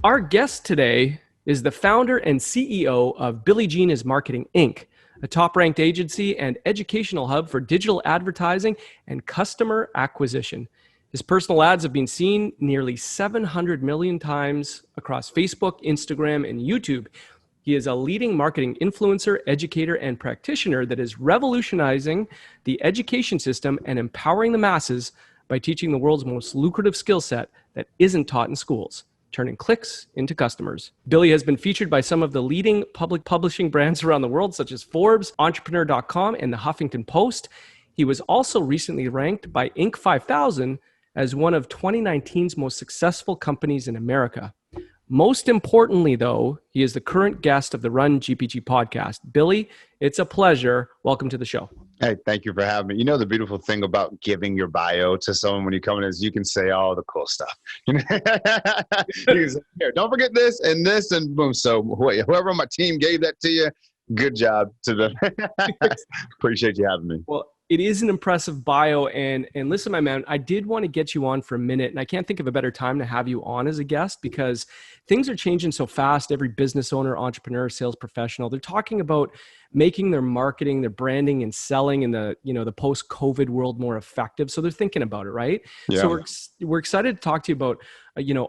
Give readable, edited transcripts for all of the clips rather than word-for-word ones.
Our guest today is the founder and CEO of Billie Jean is Marketing, Inc., a top-ranked agency and educational hub for digital advertising and customer acquisition. His personal ads have been seen nearly 700 million times across Facebook, Instagram, and YouTube. He is a leading marketing influencer, educator, and practitioner that is revolutionizing the education system and empowering the masses by teaching the world's most lucrative skill set that isn't taught in schools, turning clicks into customers. Billie has been featured by some of the leading public publishing brands around the world, such as Forbes, Entrepreneur.com, and the Huffington Post. He was also recently ranked by Inc. 5000 as one of 2019's most successful companies in America. Most importantly, though, he is the current guest of the Run GpG podcast. Billie, it's a pleasure. Welcome to the show. Hey, thank you for having me. You know, the beautiful thing about giving your bio to someone when you come in is you can say all the cool stuff. You can say, here, don't forget this, and boom. So whoever on my team gave that to you, good job to them. Appreciate you having me. Well, it is an impressive bio. And listen, my man, I did want to get you on for a minute. And I can't think of a better time to have you on as a guest because things are changing so fast. Every business owner, entrepreneur, sales professional, they're talking about making their marketing, their branding and selling in the post-COVID world more effective. So they're thinking about it, right? Yeah. So we're excited to talk to you about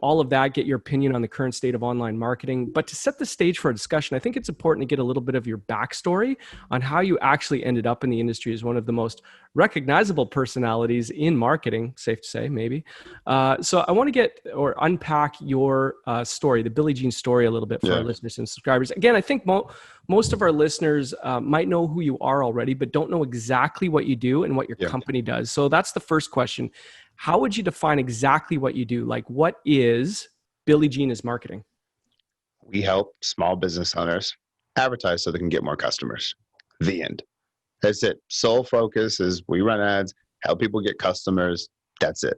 all of that, get your opinion on the current state of online marketing. But to set the stage for a discussion, I think it's important to get a little bit of your backstory on how you actually ended up in the industry as one of the most recognizable personalities in marketing, safe to say, maybe. So I want to unpack your story, the Billie Jean story a little bit for our listeners and subscribers. Again, I think most of our listeners might know who you are already, but don't know exactly what you do and what your company does. So that's the first question. How would you define exactly what you do? Like, what is Billie Jean is Marketing? We help small business owners advertise so they can get more customers. The end. That's it. Sole focus is we run ads, help people get customers. That's it.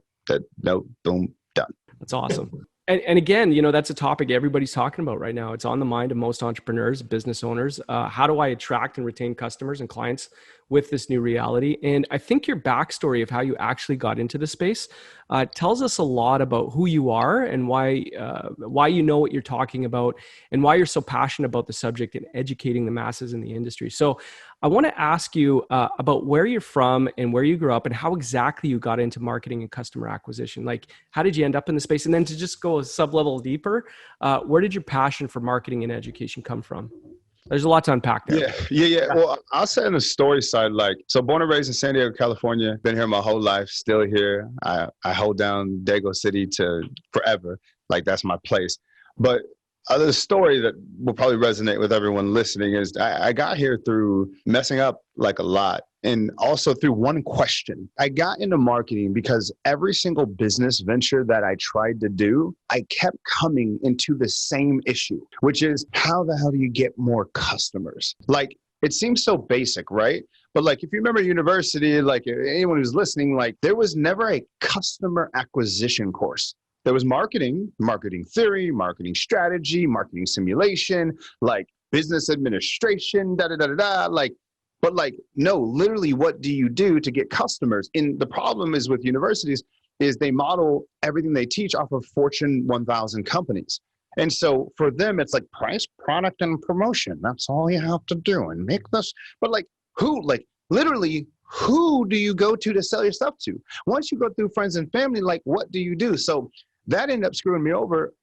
Boom, done. That's awesome. And again, that's a topic everybody's talking about right now. It's on the mind of most entrepreneurs, business owners. How do I attract and retain customers and clients with this new reality? And I think your backstory of how you actually got into the space tells us a lot about who you are and why you know what you're talking about and why you're so passionate about the subject and educating the masses in the industry. So I want to ask you about where you're from and where you grew up and how exactly you got into marketing and customer acquisition. Like, how did you end up in the space? And then to just go a sub-level deeper, where did your passion for marketing and education come from? There's a lot to unpack there. Yeah. Well, I'll say on the story side, so born and raised in San Diego, California, been here my whole life, still here. I hold down Dago City to forever. Like, that's my place. But the story that will probably resonate with everyone listening is I got here through messing up like a lot. And also through one question. I got into marketing because every single business venture that I tried to do, I kept coming into the same issue, which is how the hell do you get more customers? Like, it seems so basic, right? But like, if you remember university, like anyone who's listening, like there was never a customer acquisition course. There was marketing theory, marketing strategy, marketing simulation, like business administration, but no, literally, what do you do to get customers? And the problem is with universities is they model everything they teach off of Fortune 1000 companies. And so for them, it's like price, product, and promotion. That's all you have to do and make this. But literally, who do you go to sell your stuff to? Once you go through friends and family, what do you do? So that ended up screwing me over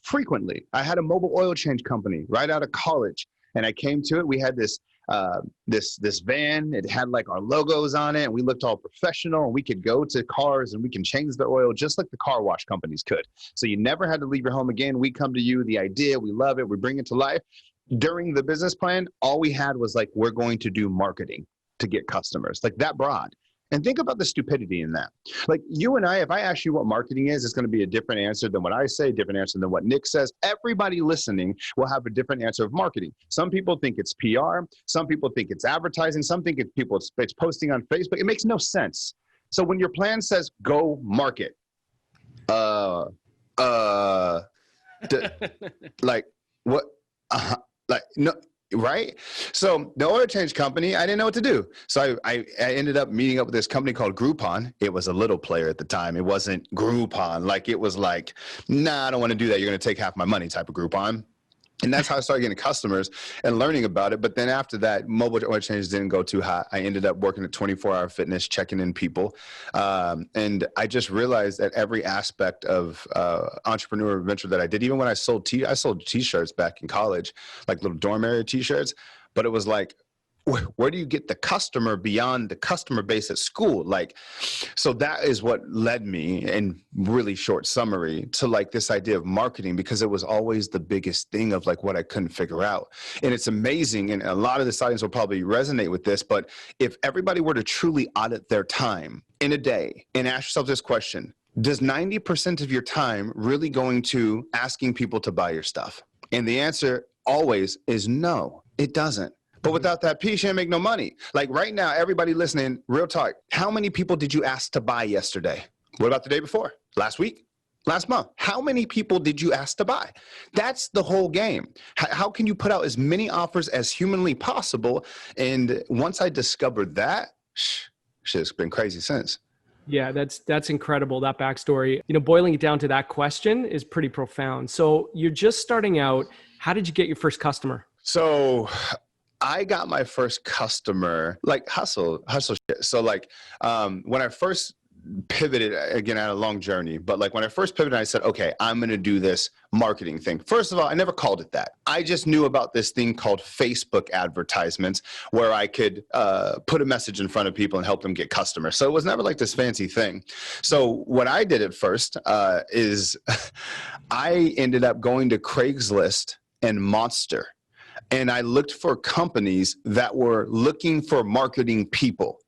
frequently. I had a mobile oil change company right out of college. And I came to it. We had this van. It had our logos on it, and we looked all professional. And we could go to cars and we can change the oil just like the car wash companies could. So you never had to leave your home again. We come to you, the idea, we love it, we bring it to life. During the business plan, all we had was we're going to do marketing to get customers, that broad. And think about the stupidity in that. You and I, if I ask you what marketing is, it's going to be a different answer than what I say, different answer than what Nick says. Everybody listening will have a different answer of marketing. Some people think it's PR. Some people think it's advertising. Some think it's posting on Facebook. It makes no sense. So when your plan says go market, what? No. Right? So the oil change company, I didn't know what to do. So I ended up meeting up with this company called Groupon. It was a little player at the time. It wasn't Groupon. Like, it was like, nah, I don't want to do that. You're going to take half my money type of Groupon. And that's how I started getting customers and learning about it. But then after that, mobile oil change didn't go too hot. I ended up working at 24 Hour Fitness, checking in people. And I just realized that every aspect of entrepreneur venture that I did, even when I sold T-shirts back in college, like little dorm area T-shirts, but it was like, where do you get the customer beyond the customer base at school? Like, so that is what led me, in really short summary, to like this idea of marketing, because it was always the biggest thing of like what I couldn't figure out. And it's amazing. And a lot of this audience will probably resonate with this, but if everybody were to truly audit their time in a day and ask yourself this question, does 90% of your time really going to asking people to buy your stuff? And the answer always is no, it doesn't. But without that piece, you can't make no money. Like right now, everybody listening, real talk, how many people did you ask to buy yesterday? What about the day before? Last week? Last month? How many people did you ask to buy? That's the whole game. How can you put out as many offers as humanly possible? And once I discovered that, shit's been crazy since. Yeah, that's incredible, that backstory. You know, boiling it down to that question is pretty profound. So you're just starting out. How did you get your first customer? So I got my first customer, like hustle shit. So like when I first pivoted, again, I had a long journey, but like when I first pivoted, I said, okay, I'm going to do this marketing thing. First of all, I never called it that. I just knew about this thing called Facebook advertisements, where I could put a message in front of people and help them get customers. So it was never like this fancy thing. So what I did at first is I ended up going to Craigslist and Monster. And I looked for companies that were looking for marketing people.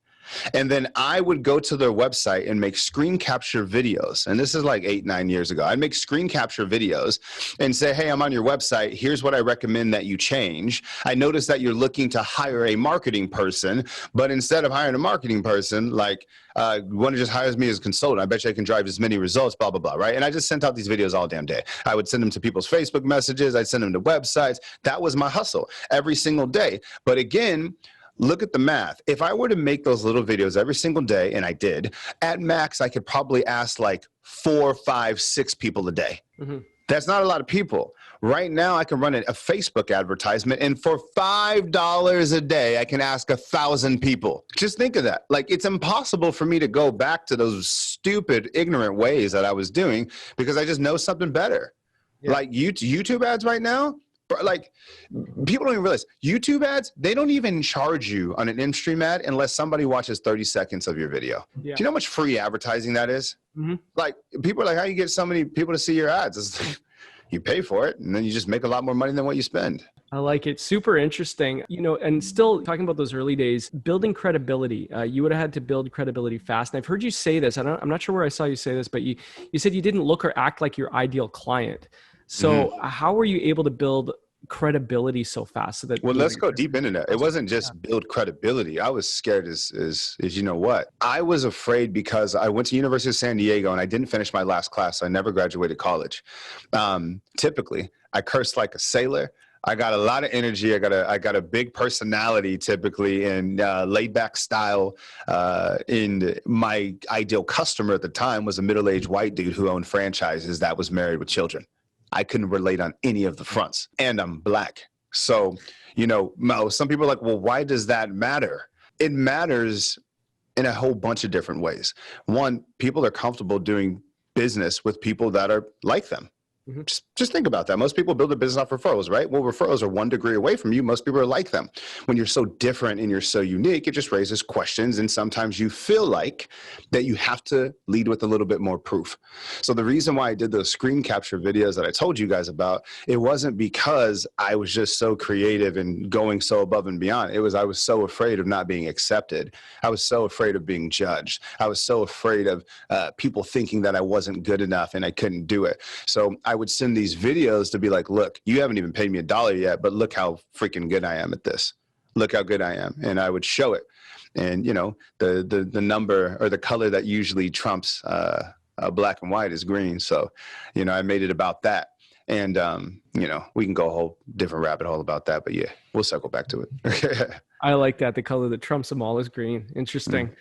And then I would go to their website and make screen capture videos. And this is like 8-9 years ago. I'd make screen capture videos and say, hey, I'm on your website. Here's what I recommend that you change. I noticed that you're looking to hire a marketing person, but instead of hiring a marketing person, like one just hires me as a consultant. I bet you I can drive as many results, blah, blah, blah, right? And I just sent out these videos all damn day. I would send them to people's Facebook messages. I'd send them to websites. That was my hustle every single day. But again, look at the math. If I were to make those little videos every single day, and I did, at max, I could probably ask like 4, 5, 6 people a day. Mm-hmm. That's not a lot of people. Right now, I can run a Facebook advertisement, and for $5 a day, I can ask 1,000 people. Just think of that. Like, it's impossible for me to go back to those stupid, ignorant ways that I was doing, because I just know something better. Yeah. Like YouTube ads right now, like, people don't even realize YouTube ads, they don't even charge you on an in-stream ad unless somebody watches 30 seconds of your video. Yeah. Do you know how much free advertising that is? Mm-hmm. Like, people are like, how do you get so many people to see your ads? It's like, you pay for it, and then you just make a lot more money than what you spend. I like it. Super interesting. You know, and still talking about those early days, building credibility. You would have had to build credibility fast. And I've heard you say this. I'm not sure where I saw you say this, but you said you didn't look or act like your ideal client. So how were you able to build credibility so fast? So that, well, let's go deep into that. It wasn't just build credibility. I was scared as you know what? I was afraid because I went to University of San Diego and I didn't finish my last class. So I never graduated college. Typically, I cursed like a sailor. I got a lot of energy. I got a big personality, typically, and laid back style. And my ideal customer at the time was a middle-aged white dude who owned franchises that was married with children. I couldn't relate on any of the fronts, and I'm Black. So, you know, some people are like, well, why does that matter? It matters in a whole bunch of different ways. One, people are comfortable doing business with people that are like them. Mm-hmm. Just think about that. Most people build a business off referrals, right? Well, referrals are 1 degree away from you. Most people are like them. When you're so different and you're so unique, it just raises questions. And sometimes you feel like that you have to lead with a little bit more proof. So the reason why I did those screen capture videos that I told you guys about, it wasn't because I was just so creative and going so above and beyond. It was, I was so afraid of not being accepted. I was so afraid of being judged. I was so afraid of people thinking that I wasn't good enough and I couldn't do it. So I would send these videos to be like, look, you haven't even paid me $1 yet, but look how freaking good I am at this. Look how good I am. And I would show it. And, you know, the number or the color that usually trumps black and white is green. So, you know, I made it about that. And, you know, we can go a whole different rabbit hole about that, but yeah, we'll circle back to it. I like that. The color that trumps them all is green. Interesting.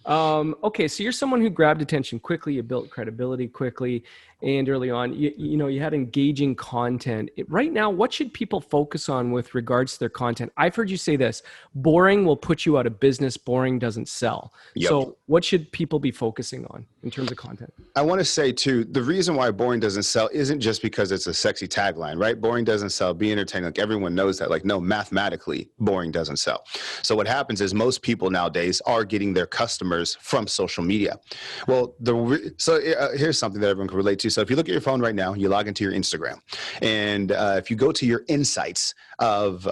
Okay, so you're someone who grabbed attention quickly. You built credibility quickly, and early on, you know, you had engaging content. Right now, what should people focus on with regards to their content? I've heard you say this: boring will put you out of business. Boring doesn't sell. Yep. So, what should people be focusing on in terms of content? I want to say too, the reason why boring doesn't sell isn't just because it's a sexy tagline, right? Boring doesn't sell. Be entertaining. Like everyone knows that. Like, no, mathematically, boring doesn't sell. So what happens is most people nowadays are getting their customers from social media. Well, here's something that everyone can relate to. So if you look at your phone right now, you log into your Instagram, and if you go to your insights of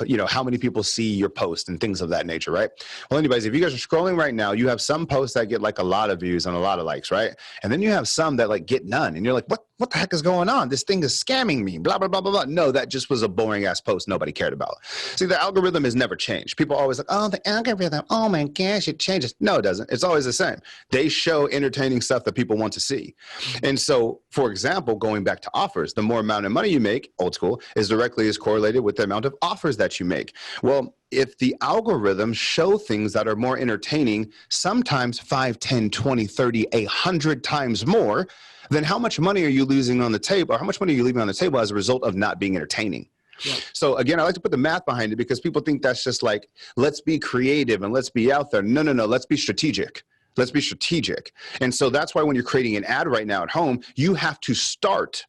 you know, how many people see your post and things of that nature, right? Well, anyways, if you guys are scrolling right now, you have some posts that get like a lot of views and a lot of likes, right? And then you have some that like get none, and you're like, what the heck is going on? This thing is scamming me, blah, blah, blah, blah, blah. No, that just was a boring ass post nobody cared about. See, the algorithm has never changed. People are always like, oh, the algorithm, oh my gosh, it changes. No, it doesn't. It's always the same. They show entertaining stuff that people want to see. And so, for example, going back to offers, the more amount of money you make, old school, is directly is correlated with the amount of offers that you make. Well, if the algorithms show things that are more entertaining, sometimes 5, 10, 20, 30, 100 times more, then how much money are you losing on the table, or how much money are you leaving on the table as a result of not being entertaining? Yeah. So again, I like to put the math behind it because people think that's just like, let's be creative and let's be out there. No, let's be strategic. Let's be strategic. And so that's why when you're creating an ad right now at home, you have to start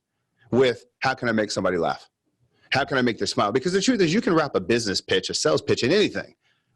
with, how can I make somebody laugh? How can I make them smile? Because the truth is, you can wrap a business pitch, a sales pitch in anything,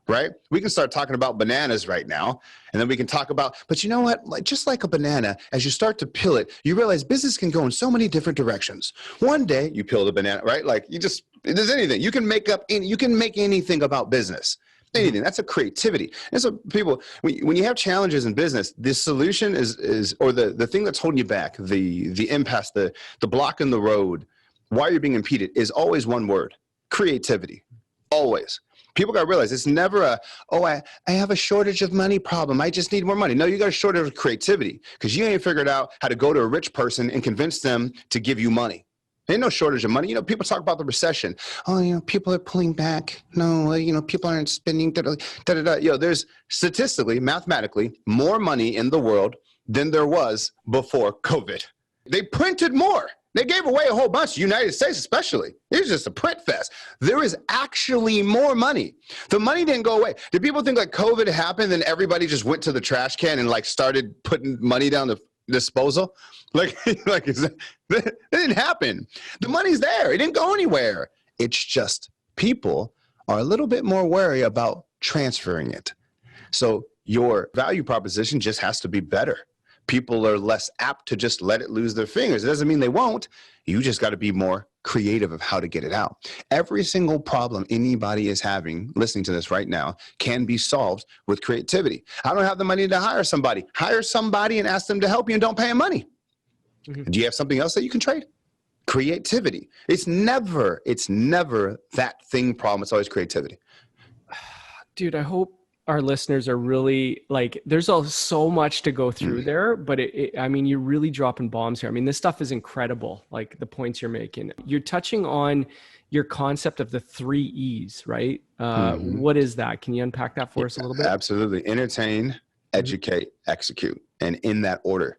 right? We can start talking about bananas right now, and then we can talk about, but you know what? Like, just like a banana, as you start to peel it, you realize business can go in so many different directions. One day you peel the banana, right? Like there's anything. You can make anything about business. Anything. That's a creativity. And so people, when you have challenges in business, the solution is or the thing that's holding you back, the impasse, the block in the road, why you're being impeded, is always one word: creativity. Always. People got to realize it's never I have a shortage of money problem, I just need more money. No, you got a shortage of creativity because you ain't figured out how to go to a rich person and convince them to give you money. Ain't no shortage of money. You know, people talk about the recession. Oh, you know, people are pulling back. No, you know, people aren't spending. Yo, there's statistically, mathematically, more money in the world than there was before COVID. They printed more. They gave away a whole bunch, United States especially. It was just a print fest. There is actually more money. The money didn't go away. Did people think like COVID happened and everybody just went to the trash can and like started putting money down the disposal? Like that didn't happen. The money's there. It didn't go anywhere. It's just people are a little bit more wary about transferring it. So your value proposition just has to be better. People are less apt to just let it lose their fingers. It doesn't mean they won't. You just got to be more creative of how to get it out. Every single problem anybody is having, listening to this right now, can be solved with creativity. I don't have the money to hire somebody. Hire somebody and ask them to help you and don't pay them money. Mm-hmm. Do you have something else that you can trade? Creativity. It's never that thing problem. It's always creativity. Dude, I hope our listeners are really like, there's so much to go through there, but I mean, you're really dropping bombs here. I mean, this stuff is incredible. Like the points you're making, you're touching on your concept of the 3 E's, right? What is that? Can you unpack that for us a little bit? Absolutely. Entertain, educate, execute, and in that order.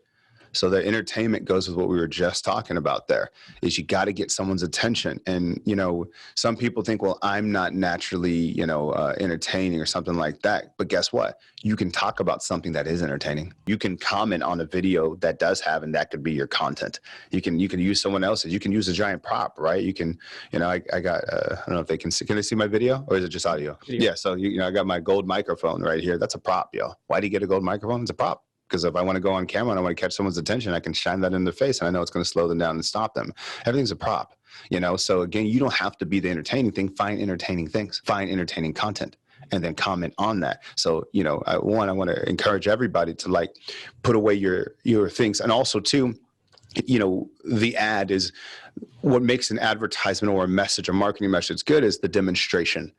So the entertainment goes with what we were just talking about there, is you got to get someone's attention. And, you know, some people think, well, I'm not naturally, you know, entertaining or something like that. But guess what? You can talk about something that is entertaining. You can comment on a video that does have, and that could be your content. You can use someone else's. You can use a giant prop, right? You can, you know, I got, I don't know if they can they see my video, or is it just audio? Yeah. So, you know, I got my gold microphone right here. That's a prop, yo. Why do you get a gold microphone? It's a prop. Because if I want to go on camera and I want to catch someone's attention, I can shine that in their face and I know it's going to slow them down and stop them. Everything's a prop, you know? So again, you don't have to be the entertaining thing. Find entertaining things, find entertaining content, and then comment on that. So, you know, I want to encourage everybody to like put away your things. And also too, you know, the ad is what makes an advertisement or a message, a marketing message good, is the demonstration.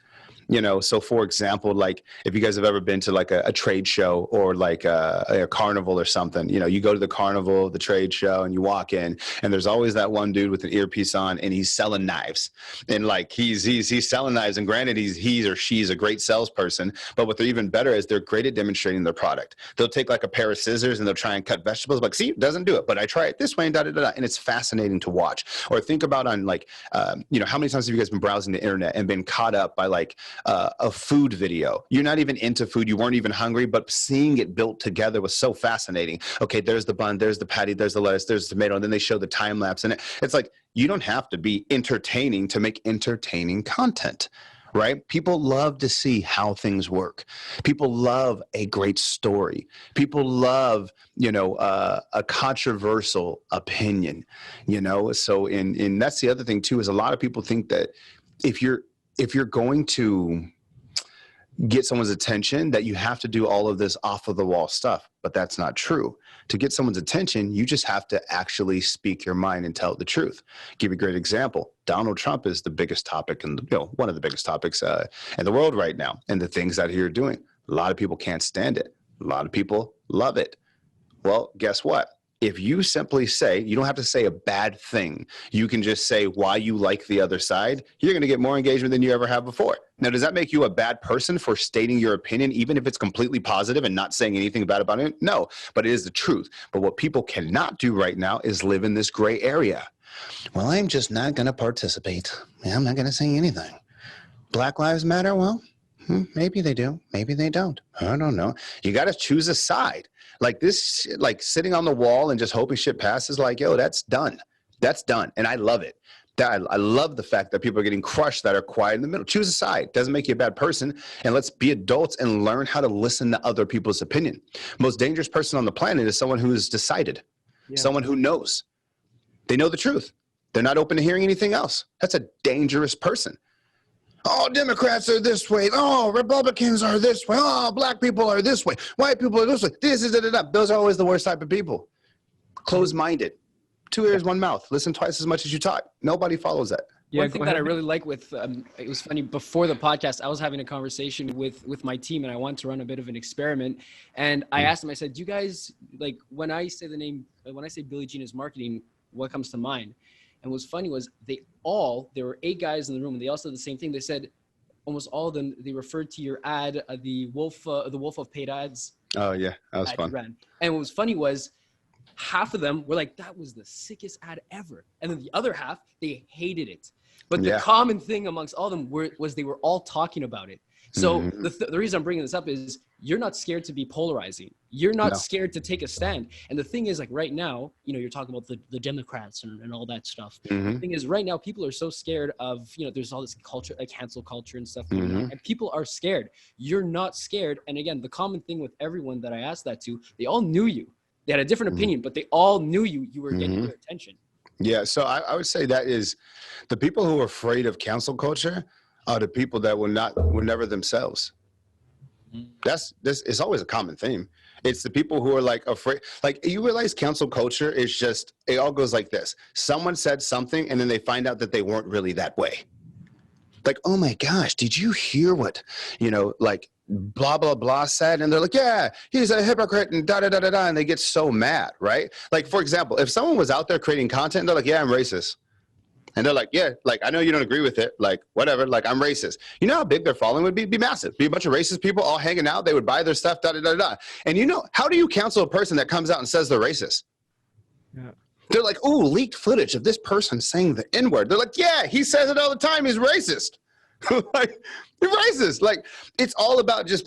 You know, so for example, like if you guys have ever been to like a trade show or like a carnival or something, you know, you go to the carnival, the trade show, and you walk in, and there's always that one dude with an earpiece on, and he's selling knives, and like he's selling knives, and granted he's or she's a great salesperson, but what they're even better is they're great at demonstrating their product. They'll take like a pair of scissors and they'll try and cut vegetables, like, see, it doesn't do it, but I try it this way, and and it's fascinating to watch. Or think about on like, you know, how many times have you guys been browsing the internet and been caught up by like a food video? You're not even into food, you weren't even hungry, but seeing it built together was so fascinating. Okay, there's the bun, there's the patty, there's the lettuce, there's the tomato, and then they show the time lapse in it. It's like, you don't have to be entertaining to make entertaining content, right? People love to see how things work. People love a great story. People love, you know, a controversial opinion, you know? So in that's the other thing too, is a lot of people think that if you're going to get someone's attention, that you have to do all of this off of the wall stuff, but that's not true. To get someone's attention, you just have to actually speak your mind and tell the truth. Give you a great example. Donald Trump is the biggest topic, and one of the biggest topics in the world right now, and the things that you're doing. A lot of people can't stand it. A lot of people love it. Well, guess what? If you simply say, you don't have to say a bad thing, you can just say why you like the other side, you're going to get more engagement than you ever have before. Now, does that make you a bad person for stating your opinion, even if it's completely positive and not saying anything bad about it? No, but it is the truth. But what people cannot do right now is live in this gray area. Well, I'm just not going to participate. I'm not going to say anything. Black Lives Matter? Well, maybe they do. Maybe they don't. I don't know. You got to choose a side. Like this, like sitting on the wall and just hoping shit passes, like, yo, that's done. That's done. And I love it. I love the fact that people are getting crushed that are quiet in the middle. Choose a side. Doesn't make you a bad person. And let's be adults and learn how to listen to other people's opinion. Most dangerous person on the planet is someone who has decided, someone who knows. They know the truth. They're not open to hearing anything else. That's a dangerous person. Oh, Democrats are this way. Oh, Republicans are this way. Oh, black people are this way. White people are this way. This is it. Those are always the worst type of people. Closed-minded. 2 ears, 1 mouth. Listen twice as much as you talk. Nobody follows that. Yeah, one thing that I really like with, it was funny, before the podcast, I was having a conversation with my team, and I wanted to run a bit of an experiment. And I asked them, I said, do you guys, like, when I say Billie Jean is marketing, what comes to mind? And what's funny was there were 8 guys in the room, and they all said the same thing. They said, almost all of them, they referred to your ad, the Wolf of Paid Ads. Oh yeah, that was fun. And what was funny was, half of them were like, that was the sickest ad ever. And then the other half, they hated it. But the common thing amongst all of them was they were all talking about it. So the reason I'm bringing this up is you're not scared to be polarizing. You're not scared to take a stand. And the thing is, like, right now, you know, you're talking about the Democrats and all that stuff. The thing is, right now, people are so scared of, you know, there's all this culture, like cancel culture and stuff. And people are scared. You're not scared. And again, the common thing with everyone that I asked that to, they all knew you. They had a different opinion, but they all knew you were getting their attention. Yeah, so I would say that is the people who are afraid of cancel culture are the people that were never themselves. This is always a common theme. It's the people who are like afraid. Like, you realize cancel culture is just, it all goes like this. Someone said something and then they find out that they weren't really that way. Like, oh my gosh, did you hear what, you know, like blah, blah, blah said? And they're like, yeah, he's a hypocrite and da, da, da, da, da. And they get so mad, right? Like, for example, if someone was out there creating content, they're like, yeah, I'm racist. And they're like, yeah, like, I know you don't agree with it. Like, whatever, like, I'm racist. You know how big their following would be? Be massive. Be a bunch of racist people all hanging out. They would buy their stuff, da, da, da, da. And you know, how do you cancel a person that comes out and says they're racist? Yeah. They're like, ooh, leaked footage of this person saying the N-word. They're like, yeah, he says it all the time. He's racist. Like, you're racist. Like, it's all about just,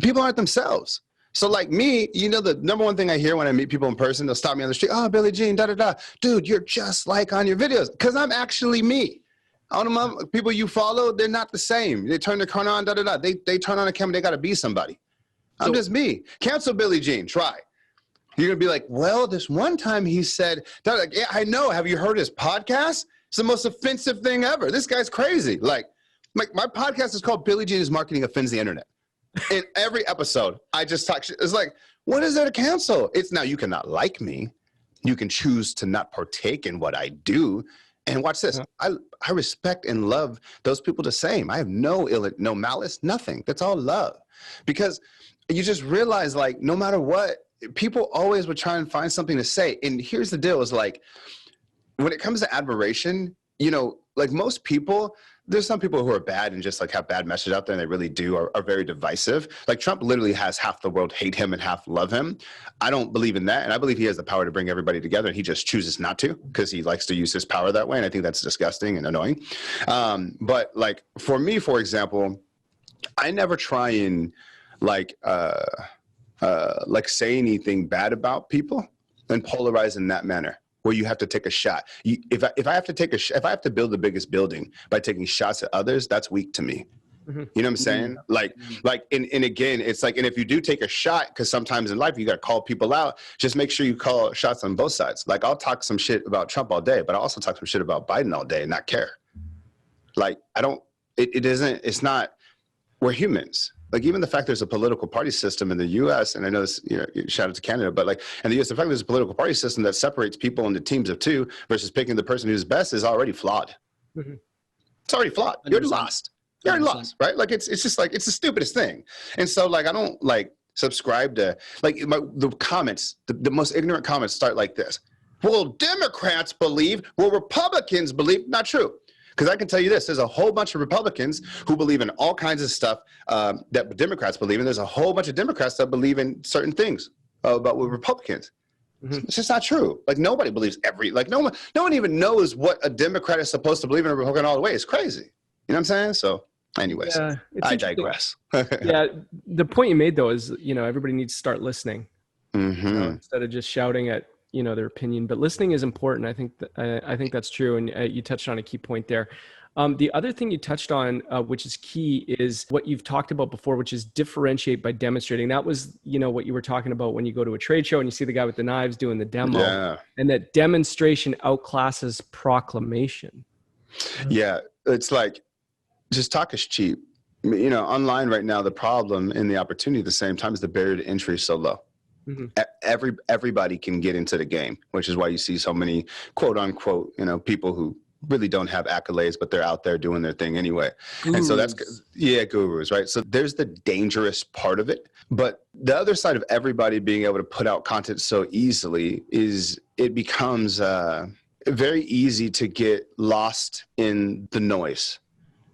people aren't themselves. So like me, you know, the number one thing I hear when I meet people in person, they'll stop me on the street. Oh, Billie Jean, da, da, da. Dude, you're just like on your videos. Because I'm actually me. All the people you follow, they're not the same. They turn their camera on, da, da, da. They turn on a camera, they got to be somebody. I'm just me. Cancel Billie Jean, try. You're going to be like, well, this one time he said, like, yeah, I know. Have you heard his podcast? It's the most offensive thing ever. This guy's crazy. Like my podcast is called Billie Jean is Marketing Offends the Internet. In every episode, I just talk shit. It's like, what is there to cancel? It's now you cannot like me. You can choose to not partake in what I do. And watch this. I respect and love those people the same. I have no malice, nothing. That's all love. Because you just realize, like, no matter what, people always would try and find something to say. And here's the deal is, like, when it comes to admiration, you know, like most people, there's some people who are bad and just like have bad message out there, and they really are very divisive. Like Trump literally has half the world hate him and half love him. I don't believe in that. And I believe he has the power to bring everybody together, and he just chooses not to because he likes to use his power that way. And I think that's disgusting and annoying. But like for me, for example, I never try and like say anything bad about people and polarize in that manner, where you have to take a shot. If I have to if I have to build the biggest building by taking shots at others, that's weak to me. Mm-hmm. You know what I'm saying? Mm-hmm. And again, it's like, and if you do take a shot, because sometimes in life you got to call people out, just make sure you call shots on both sides. Like I'll talk some shit about Trump all day, but I also talk some shit about Biden all day and not care. Like it's not, we're humans. Like even the fact there's a political party system in the U.S., and I know this, you know, shout out to Canada, but like in the U.S., the fact there's a political party system that separates people into teams of two versus picking the person who's best is already flawed. Mm-hmm. It's already flawed. You already lost. You already lost, right? Like it's just like, it's the stupidest thing. And so like, I don't like subscribe to like the comments, the most ignorant comments start like this. Well, Democrats believe, well, Republicans believe, not true. Because I can tell you this, there's a whole bunch of Republicans who believe in all kinds of stuff that Democrats believe in. There's a whole bunch of Democrats that believe in certain things about what Republicans. Mm-hmm. It's just not true. Like nobody believes no one even knows what a Democrat is supposed to believe in a Republican all the way. It's crazy. You know what I'm saying? So anyways, yeah, I digress. Yeah. The point you made though is, you know, everybody needs to start listening instead of just shouting at, you know, their opinion, but listening is important. I think that's true. And you touched on a key point there. The other thing you touched on, which is key, is what you've talked about before, which is differentiate by demonstrating. That was, you know, what you were talking about when you go to a trade show and you see the guy with the knives doing the demo, and that demonstration outclasses proclamation. Yeah. It's like, just talk is cheap. You know, online right now, the problem and the opportunity at the same time is the barrier to entry is so low. Mm-hmm. Everybody can get into the game, which is why you see so many quote unquote, you know, people who really don't have accolades, but they're out there doing their thing anyway. Gurus. And so that's, gurus, right? So there's the dangerous part of it. But the other side of everybody being able to put out content so easily is it becomes very easy to get lost in the noise,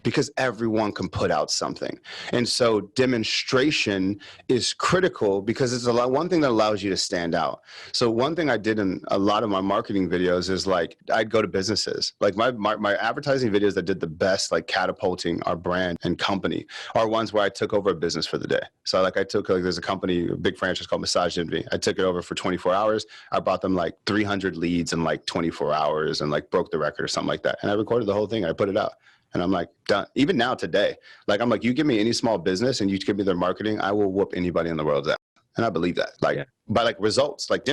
because everyone can put out something. And so demonstration is critical because it's one thing that allows you to stand out. So one thing I did in a lot of my marketing videos is like, I'd go to businesses. Like my advertising videos that did the best, like catapulting our brand and company, are ones where I took over a business for the day. So like there's a company, a big franchise called Massage Envy. I took it over for 24 hours. I brought them like 300 leads in like 24 hours and like broke the record or something like that. And I recorded the whole thing and I put it out. And I'm like, done. Even now today, like, I'm like, you give me any small business and you give me their marketing, I will whoop anybody in the world's ass. And I believe that, like, by like results, like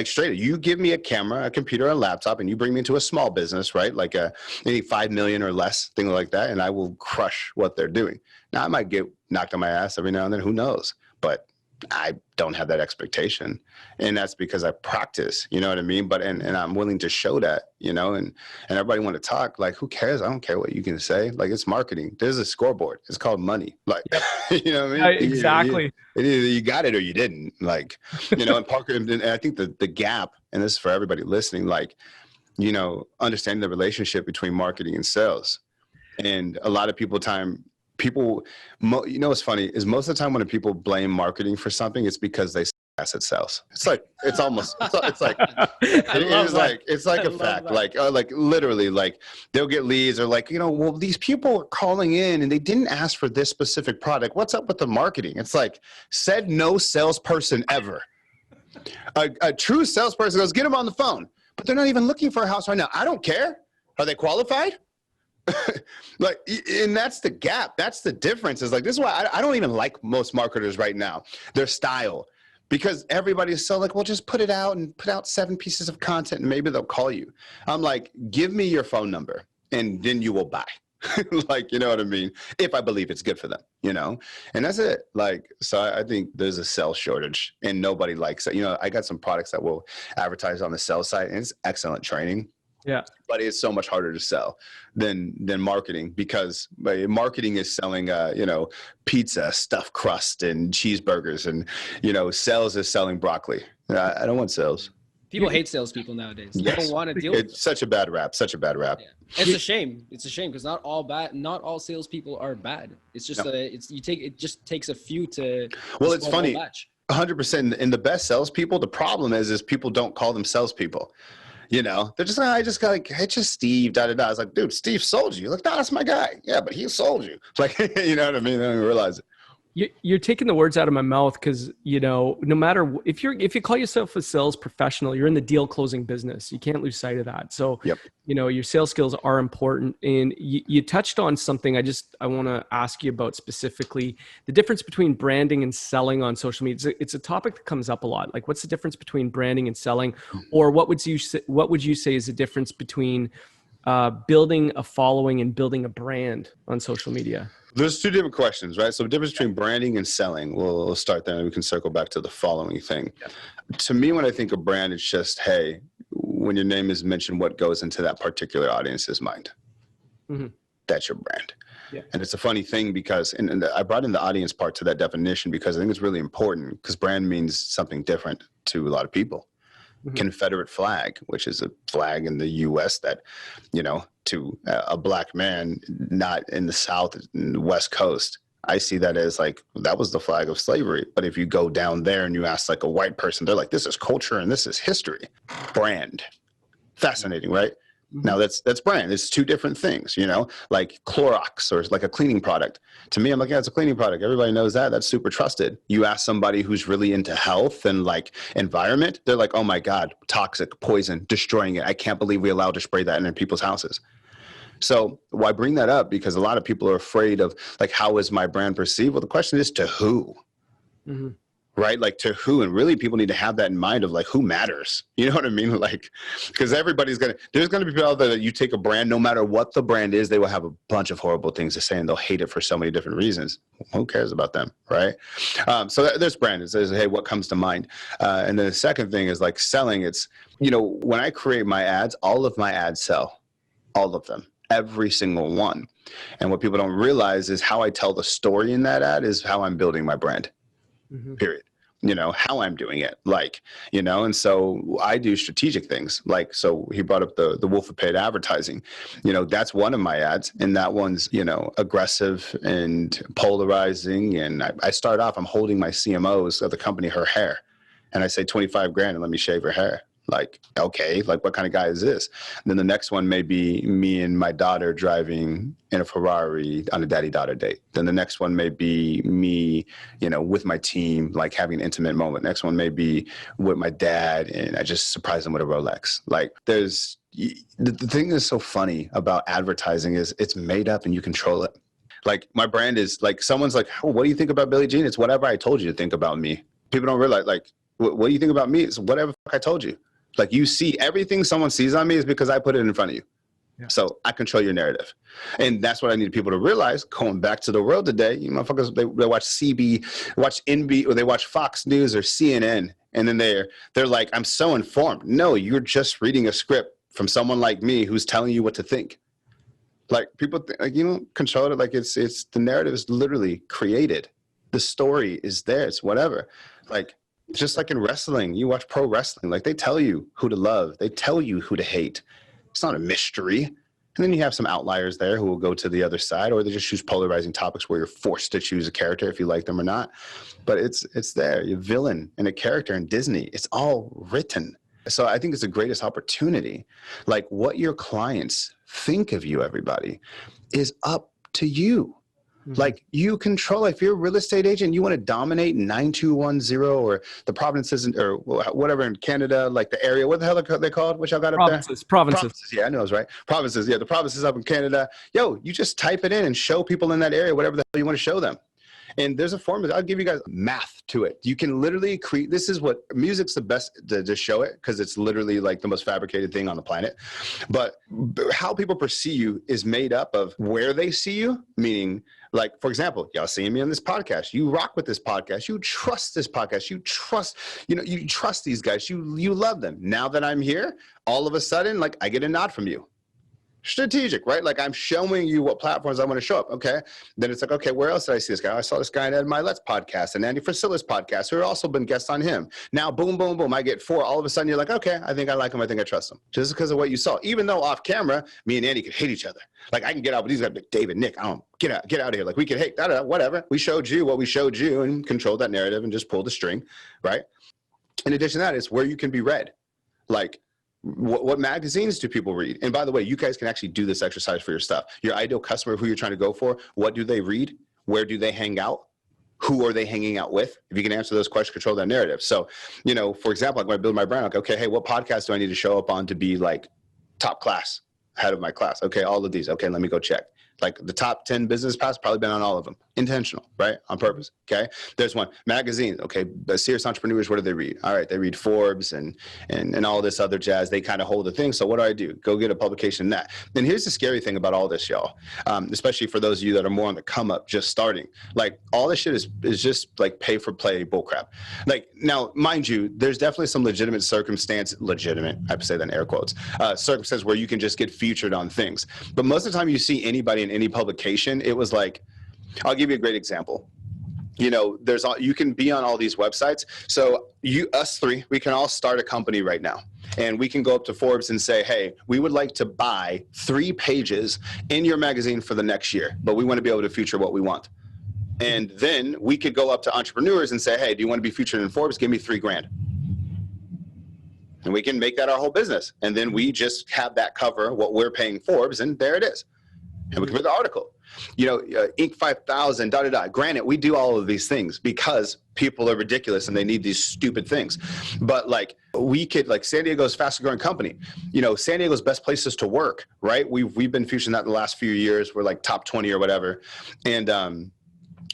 straight, you give me a camera, a computer, a laptop, and you bring me into a small business, right? Like any 5 million or less, thing like that. And I will crush what they're doing. Now I might get knocked on my ass every now and then, who knows? But I don't have that expectation. And that's because I practice, you know what I mean? But, and I'm willing to show that, you know, and everybody want to talk, like, who cares? I don't care what you can say. Like, it's marketing. There's a scoreboard. It's called money. Like, you know what I mean? Exactly. Either you got it or you didn't. Like, you know, and Parker, and I think the gap, and this is for everybody listening, like, you know, understanding the relationship between marketing and sales. And a lot of people, you know, what's funny is most of the time when people blame marketing for something, it's because they ass at sales. It's like, it's like a fact. Like literally, like they'll get leads or like, you know, well, these people are calling in and they didn't ask for this specific product. What's up with the marketing? It's like, said no salesperson ever. A true salesperson goes, get them on the phone, but they're not even looking for a house right now. I don't care. Are they qualified? Like, and that's the gap. That's the difference. Is like, this is why I don't even like most marketers right now, their style, because everybody is so like, well, just put it out and put out 7 pieces of content and maybe they'll call you. I'm like, give me your phone number and then you will buy. Like, you know what I mean? If I believe it's good for them, you know, and that's it. Like, so I think there's a sales shortage and nobody likes it. You know, I got some products that will advertise on the sales site and it's excellent training. Yeah. But it's so much harder to sell than marketing, because marketing is selling, pizza, stuffed crust, and cheeseburgers, and sales is selling broccoli. I don't want sales. People hate salespeople nowadays. They Yes. don't want to deal with it. It's such a bad rap. Such a bad rap. Yeah. It's a shame. It's a shame because not all salespeople are bad. It's just it just takes a few to. Well, it's funny. 100%. In the best salespeople, the problem is people don't call them salespeople. They're just it's just Steve, da da da. It's like, dude, Steve sold you. Like, no, that's my guy. Yeah, but he sold you. It's like, you know what I mean? I don't even realize it. You're taking the words out of my mouth, because no matter if you call yourself a sales professional, you're in the deal closing business. You can't lose sight of that. So yep. Your sales skills are important. And you touched on something I want to ask you about specifically: the difference between branding and selling on social media. It's a topic that comes up a lot. Like, what's the difference between branding and selling, or what would you say is the difference between building a following and building a brand on social media? There's two different questions, right? So the difference between branding and selling, we'll start there and we can circle back to the following thing. Yeah. To me, when I think of brand, it's just, hey, when your name is mentioned, what goes into that particular audience's mind? Mm-hmm. That's your brand. Yeah. And it's a funny thing because, and I brought in the audience part to that definition because I think it's really important, because brand means something different to a lot of people. Mm-hmm. Confederate flag, which is a flag in the U.S. that, to a black man, not in the South, in the West Coast, I see that as like, that was the flag of slavery. But if you go down there and you ask like a white person, they're like, this is culture and this is history. Brand. Fascinating, right? Mm-hmm. Now that's brand. It's two different things, like Clorox or like a cleaning product. To me, I'm like, yeah, it's a cleaning product. Everybody knows that. That's super trusted. You ask somebody who's really into health and like environment, they're like, oh my God, toxic, poison, destroying it. I can't believe we allowed to spray that in people's houses. So why bring that up? Because a lot of people are afraid of like, how is my brand perceived? Well, the question is to who? Mm-hmm. Right? Like, to who? And really people need to have that in mind of like, who matters? You know what I mean? Like, because there's going to be people out there that you take a brand, no matter what the brand is, they will have a bunch of horrible things to say and they'll hate it for so many different reasons. Who cares about them? Right? So there's brand. It says, hey, what comes to mind? And then the second thing is like selling. It's, when I create my ads, all of my ads sell, all of them. Every single one. And what people don't realize is how I tell the story in that ad is how I'm building my brand. Mm-hmm. Period. How I'm doing it, like, and so I do strategic things. Like, so he brought up the wolf of paid advertising, that's one of my ads. And that one's, aggressive and polarizing. And I start off, I'm holding my CMOs of the company, her hair. And I say $25,000 and let me shave her hair. Like, okay, like what kind of guy is this? And then the next one may be me and my daughter driving in a Ferrari on a daddy-daughter date. Then the next one may be me, with my team, like having an intimate moment. Next one may be with my dad and I just surprise him with a Rolex. Like, there's the thing that's so funny about advertising is it's made up and you control it. Like, my brand is like, someone's like, oh, what do you think about Billie Jean? It's whatever I told you to think about me. People don't realize, like, what do you think about me? It's whatever I told you. Like, you see everything someone sees on me is because I put it in front of you. Yeah. So I control your narrative. And that's what I need people to realize. Going back to the world today, you motherfuckers, they watch watch NB, or they watch Fox News or CNN. And then they're like, I'm so informed. No, you're just reading a script from someone like me who's telling you what to think. Like, people control it. Like, it's the narrative is literally created. The story is there. It's whatever. Like, just like in wrestling, you watch pro wrestling, like they tell you who to love. They tell you who to hate. It's not a mystery. And then you have some outliers there who will go to the other side, or they just choose polarizing topics where you're forced to choose a character if you like them or not. But it's there. You're a villain and a character in Disney. It's all written. So I think it's the greatest opportunity. Like, what your clients think of you, everybody, is up to you. Mm-hmm. Like, you control. If you're a real estate agent, you want to dominate 9210 or the provinces or whatever in Canada, like the area. What the hell are they called? What y'all got up there? Provinces. Yeah, I know I was right. Provinces. Yeah, the provinces up in Canada. Yo, you just type it in and show people in that area whatever the hell you want to show them. And there's a formula. I'll give you guys math to it. You can literally create, this is what music's the best to show it, because it's literally like the most fabricated thing on the planet. But how people perceive you is made up of where they see you, meaning, like, for example, y'all seeing me on this podcast. You rock with this podcast. You trust this podcast. You trust these guys. You love them. Now that I'm here, all of a sudden, like, I get a nod from you. Strategic, right? Like, I'm showing you what platforms I want to show up. Okay. Then it's like, okay, where else did I see this guy? I saw this guy in Ed Milet's podcast and Andy Frasilla's podcast, who have also been guests on him. Now, boom, boom, boom. I get 4. All of a sudden, you're like, okay, I think I like him. I think I trust him. Just because of what you saw. Even though off camera, me and Andy could hate each other. Like, I can get out with these guys, like, David, Nick, I don't get out of here. Like, we could hate, whatever. We showed you what we showed you and controlled that narrative and just pulled the string, right? In addition to that, it's where you can be read. Like, what magazines do people read? And by the way, you guys can actually do this exercise for your stuff. Your ideal customer, who you're trying to go for, what do they read? Where do they hang out? Who are they hanging out with? If you can answer those questions, control that narrative. So, for example, like when I build my brand, like, okay, hey, what podcast do I need to show up on to be like top class, head of my class? Okay, all of these. Okay, let me go check. Like the top 10 business paths, probably been on all of them. Intentional, right? On purpose, okay? There's one. Magazines, okay, serious entrepreneurs, what do they read? All right, they read Forbes and all this other jazz. They kind of hold the thing. So what do? Go get a publication in that. And here's the scary thing about all this, y'all, especially for those of you that are more on the come up, just starting. Like, all this shit is just like pay for play bullcrap. Like, now, mind you, there's definitely some legitimate, I say that in air quotes, circumstance where you can just get featured on things. But most of the time you see anybody in any publication, it was like, I'll give you a great example. You can be on all these websites. So us three, we can all start a company right now. And we can go up to Forbes and say, hey, we would like to buy 3 pages in your magazine for the next year, but we want to be able to feature what we want. And then we could go up to entrepreneurs and say, hey, do you want to be featured in Forbes? Give me $3,000. And we can make that our whole business. And then we just have that cover what we're paying Forbes, and there it is. And we can put the article, Inc. 5000, Granted, we do all of these things because people are ridiculous and they need these stupid things. But like, we could, like, San Diego's fastest growing company, San Diego's best places to work, right? We've been featuring that the last few years. We're like top 20 or whatever. And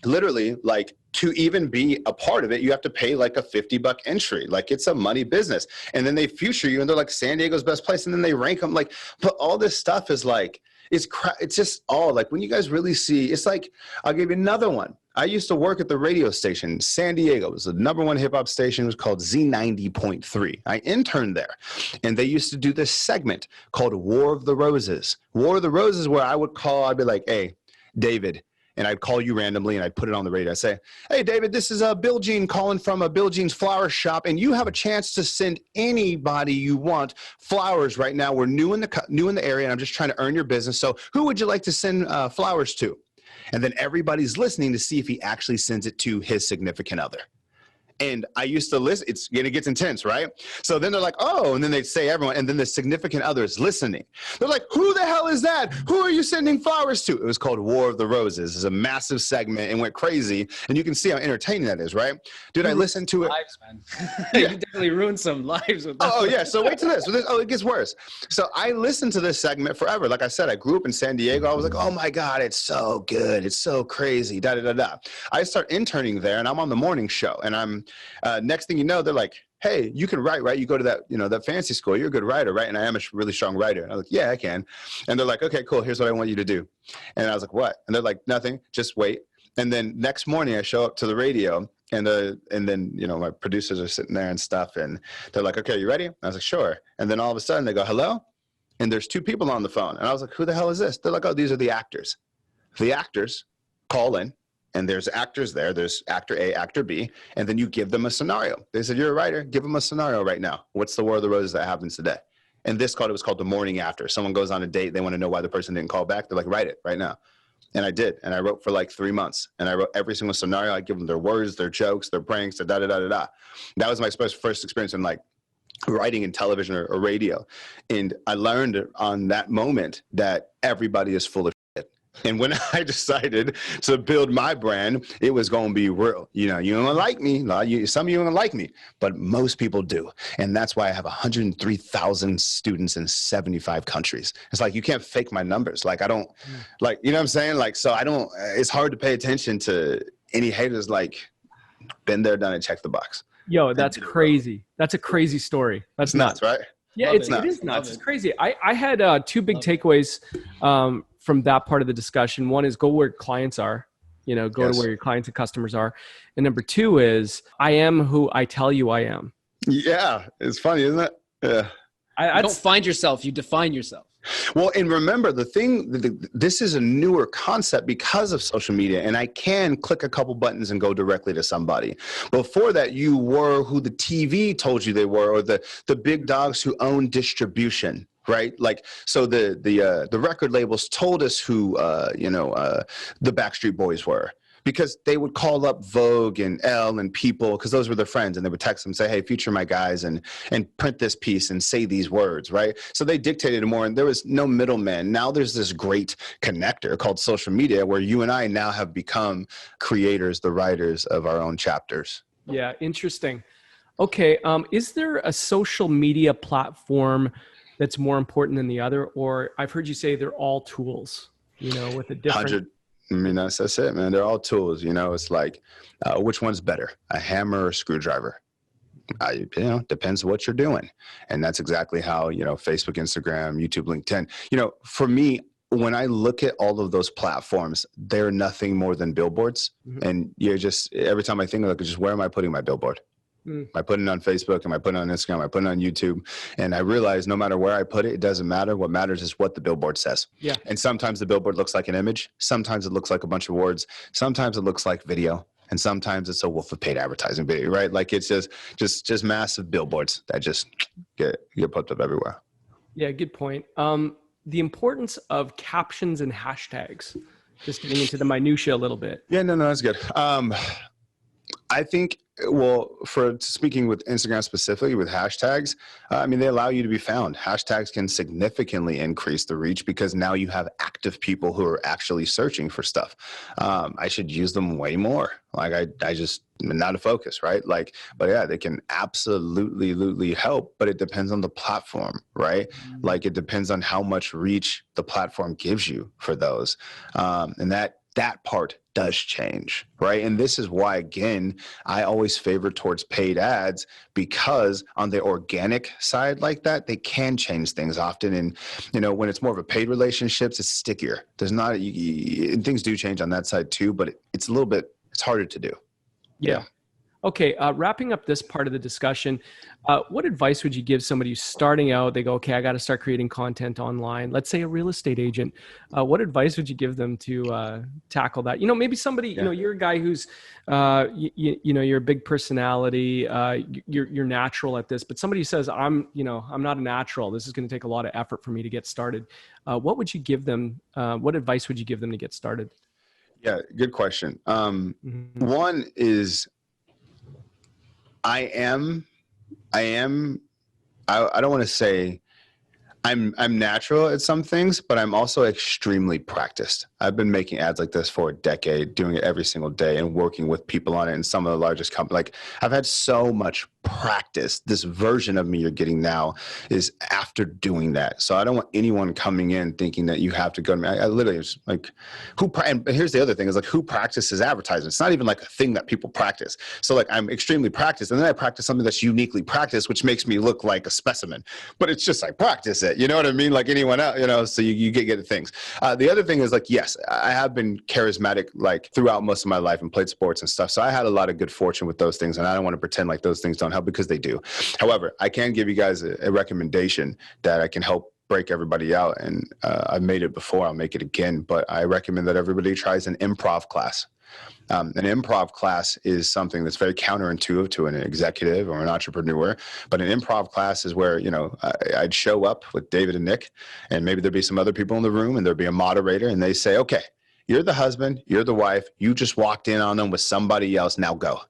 literally, like, to even be a part of it, you have to pay like a $50 entry. Like, it's a money business. And then they feature you and they're like San Diego's best place. And then they rank them, like, but all this stuff is like, it's just all like, when you guys really see, it's like, I'll give you another one. I used to work at the radio station, San Diego. It was the #1 hip hop station. It was called Z90.3. I interned there, and they used to do this segment called War of the Roses. War of the Roses, where I'd be like, hey, David, and I'd call you randomly and I'd put it on the radio. I'd say, hey, David, this is Bill Jean calling from Bill Jean's flower shop, and you have a chance to send anybody you want flowers right now. We're new in the area, and I'm just trying to earn your business. So who would you like to send flowers to? And then everybody's listening to see if he actually sends it to his significant other. And I used to listen. It gets intense, right? So then they're like, oh, and then they'd say everyone, and then the significant other is listening. They're like, who the hell is that? Who are you sending flowers to? It was called War of the Roses. It's a massive segment and went crazy. And you can see how entertaining that is, right? Dude, I listened to it. Lives, man. You definitely ruined some lives with that. Oh, yeah. So wait till this. It gets worse. So I listened to this segment forever. Like I said, I grew up in San Diego. I was like, oh my God, it's so good. It's so crazy. I start interning there, and I'm on the morning show, and I'm next thing you know, they're like, hey, you can write, right? You go to that fancy school. You're a good writer, right? And I am a really strong writer. And I was like, yeah, I can. And they're like, okay, cool. Here's what I want you to do. And I was like, what? And they're like, nothing. Just wait. And then next morning I show up to the radio, and then my producers are sitting there and stuff. And they're like, okay, you ready? I was like, sure. And then all of a sudden they go, hello? And there's 2 people on the phone. And I was like, who the hell is this? They're like, oh, these are the actors. The actors call in. And there's actors there. There's actor A, actor B, and then you give them a scenario. They said, you're a writer. Give them a scenario right now. What's the War of the Roses that happens today? And it was called the morning after. Someone goes on a date. They want to know why the person didn't call back. They're like, write it right now. And I did. And I wrote for like 3 months. And I wrote every single scenario. I give them their words, their jokes, their pranks, their da-da-da-da-da. That was my first experience in like writing in television or radio. And I learned on that moment that everybody is full of shit. And when I decided to build my brand, it was going to be real. You don't like me. Some of you don't like me, but most people do. And that's why I have 103,000 students in 75 countries. It's like, you can't fake my numbers. Like, I don't, like, you know what I'm saying? Like, so I don't, it's hard to pay attention to any haters, like, been there, done it, check the box. Yo, that's crazy. That's a crazy story. That's nuts, right? Yeah, it is nuts. It's crazy. I had two big takeaways from that part of the discussion. One is go where clients are, go to where your clients and customers are. And number two is I am who I tell you I am. Yeah, it's funny, isn't it? Yeah. You don't find yourself, you define yourself. Well, and remember this is a newer concept because of social media, and I can click a couple buttons and go directly to somebody. Before that, you were who the TV told you they were, or the big dogs who own distribution, right? Like, so the record labels told us who, the Backstreet Boys were. Because they would call up Vogue and Elle and People, because those were their friends, and they would text them and say, hey, feature my guys and print this piece and say these words, right? So they dictated more, and there was no middleman. Now there's this great connector called social media where you and I now have become creators, the writers of our own chapters. Yeah, interesting. Okay, is there a social media platform that's more important than the other? Or I've heard you say they're all tools, with a different... I mean, that's it, man. They're all tools, It's like, which one's better, a hammer or a screwdriver? Depends what you're doing. And that's exactly how, Facebook, Instagram, YouTube, LinkedIn, for me, when I look at all of those platforms, they're nothing more than billboards. Mm-hmm. And you're just, every time I think of it, just where am I putting my billboard? Am I putting it on Facebook? Am I putting it on Instagram? Am I putting it on YouTube? And I realize no matter where I put it, it doesn't matter. What matters is what the billboard says. Yeah. And sometimes the billboard looks like an image. Sometimes it looks like a bunch of words. Sometimes it looks like video. And sometimes it's a wolf of paid advertising video, right? Like it's just massive billboards that just get put up everywhere. Yeah, good point. The importance of captions and hashtags, just getting into the minutia a little bit. Yeah, no, that's good. I think, for speaking with Instagram specifically with hashtags, they allow you to be found. Hashtags can significantly increase the reach because now you have active people who are actually searching for stuff. I should use them way more. Like I just not a focus, right? But yeah, they can absolutely help, but it depends on the platform, right? Mm-hmm. Like it depends on how much reach the platform gives you for those. And that part does change, right? And this is why, again, I always favor towards paid ads, because on the organic side like that, they can change things often. And, when it's more of a paid relationships, it's stickier. There's not, and things do change on that side too, but it's it's harder to do. Yeah. Okay, wrapping up this part of the discussion, what advice would you give somebody who's starting out? They go, okay, I got to start creating content online. Let's say a real estate agent. What advice would you give them to tackle that? Maybe somebody, you're a guy who's, you're a big personality. You're natural at this, but somebody says, I'm not a natural. This is going to take a lot of effort for me to get started. What would you give them? What advice would you give them to get started? Yeah, good question. One is, I don't want to say I'm natural at some things, but I'm also extremely practiced. I've been making ads like this for a decade, doing it every single day and working with people on it in some of the largest companies. Like I've had so much practice. This version of me you're getting now is after doing that. So I don't want anyone coming in thinking that you have to go to me. I literally was like, and here's the other thing is like, who practices advertising? It's not even like a thing that people practice. So like I'm extremely practiced, and then I practice something that's uniquely practiced, which makes me look like a specimen, but it's just, I practice it. You know what I mean? Like anyone else, so you get good at things. The other thing is like, yes, I have been charismatic like throughout most of my life and played sports and stuff. So I had a lot of good fortune with those things, and I don't want to pretend like those things don't help, because they do. However, I can give you guys a recommendation that I can help break everybody out. And I've made it before, I'll make it again, but I recommend that everybody tries an improv class. An improv class is something that's very counterintuitive to an executive or an entrepreneur, but an improv class is where, I'd show up with David and Nick, and maybe there'd be some other people in the room, and there'd be a moderator, and they say, okay, you're the husband, you're the wife, you just walked in on them with somebody else, now go.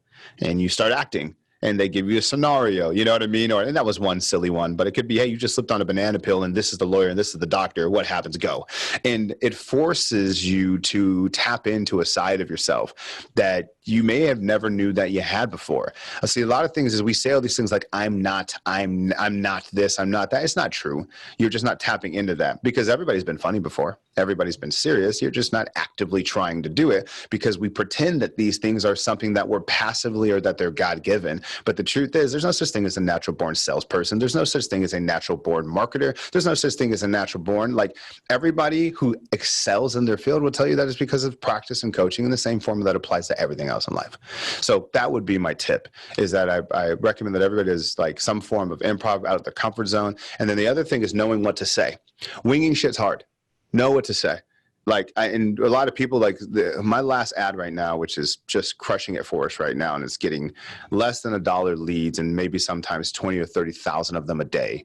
And you start acting. And they give you a scenario, you know what I mean? And that was one silly one, but it could be, hey, you just slipped on a banana peel, and this is the lawyer and this is the doctor. What happens? Go. And it forces you to tap into a side of yourself that you may have never knew that you had before. I see a lot of things is we say all these things like, I'm not this, I'm not that. It's not true. You're just not tapping into that because everybody's been funny before. Everybody's been serious. You're just not actively trying to do it because we pretend that these things are something that we're passively or that they're God-given. But the truth is there's no such thing as a natural born salesperson. There's no such thing as a natural born marketer. There's no such thing as a natural born, like everybody who excels in their field will tell you that it's because of practice and coaching in the same formula that applies to everything else in life. So that would be my tip, is that I recommend that everybody is like some form of improv out of their comfort zone. And then the other thing is knowing what to say. Winging shit's hard. Know what to say. Like, and a lot of people, like my last ad right now, which is just crushing it for us right now, and it's getting less than $1 leads, and maybe sometimes 20 or 30,000 of them a day.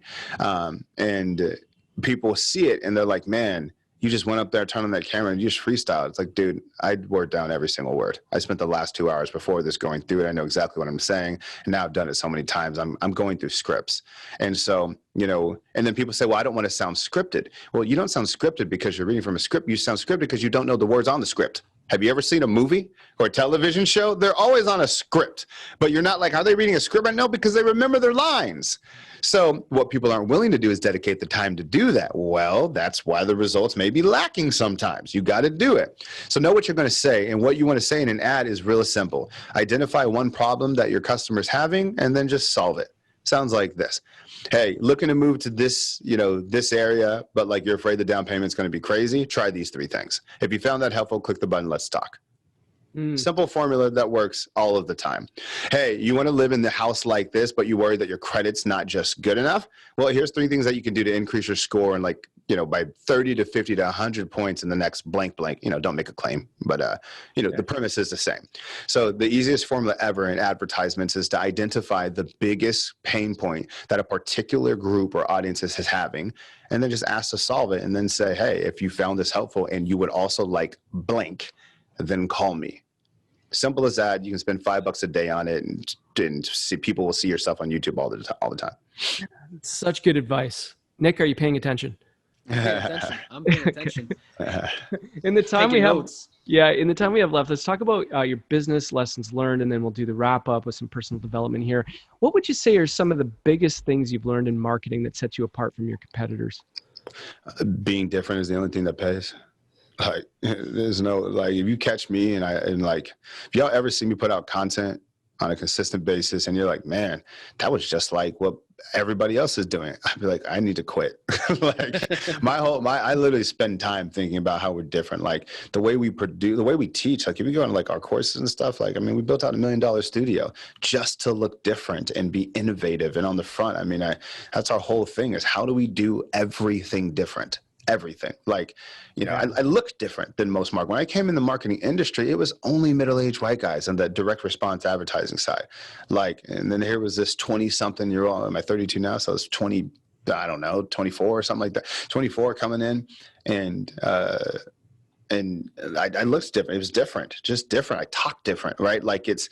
And people see it and they're like, man, you just went up there, turned on that camera, and you just freestyled. It's like, dude, I wrote down every single word. I spent the last 2 hours before this going through it. I know exactly what I'm saying. And now I've done it so many times. I'm going through scripts. And so, you know, and then people say, well, I don't want to sound scripted. Well, you don't sound scripted because you're reading from a script. You sound scripted because you don't know the words on the script. Have you ever seen a movie or a television show? They're always on a script, but you're not like, are they reading a script? I know, because they remember their lines. So what people aren't willing to do is dedicate the time to do that. Well, that's why the results may be lacking sometimes. You got to do it. So know what you're going to say, and what you want to say in an ad is really simple. Identify one problem that your customer's having and then just solve it. Sounds like this. Hey, looking to move to this, you know, this area, but like you're afraid the down payment's going to be crazy. Try these 3 things. If you found that helpful, click the button. Let's talk. Simple formula that works all of the time. Hey, you want to live in the house like this, but you worry that your credit's not just good enough? Well, here's 3 things that you can do to increase your score and, like, you know, by 30 to 50 to 100 points in the next blank. You know, don't make a claim, but you know, the premise is the same. So the easiest formula ever in advertisements is to identify the biggest pain point that a particular group or audience is having, and then just ask to solve it, and then say, hey, if you found this helpful and you would also like blank, then call me. Simple as that. You can spend $5 a day on it, and see, people will see your stuff on YouTube all the time. Such good advice. Nick, are you paying attention? I'm paying attention. In the time Taking we have, notes. in the time we have left, let's talk about your business lessons learned, and then we'll do the wrap up with some personal development here. What would you say are some of the biggest things you've learned in marketing that set you apart from your competitors? Being different is the only thing that pays. Like, there's no, like, if you catch me and like, if y'all ever see me put out content on a consistent basis and you're like, man, that was just like what everybody else is doing, I'd be like, I need to quit. Like, I literally spend time thinking about how we're different. Like, the way we produce, the way we teach, like if you go on like our courses and stuff, like, I mean, we built out $1 million studio just to look different and be innovative and on the front. I mean, that's our whole thing, is how do we do everything different? Everything. Like, you know, I look different than most marketers. When I came in the marketing industry, it was only middle-aged white guys on the direct response advertising side. Like, and then here was this 20-something-year-old, I'm 32 now, so I was 20, I don't know, 24 or something like that, 24 coming in, and I looked different. It was different, just different. I talked different, right? Like, it's,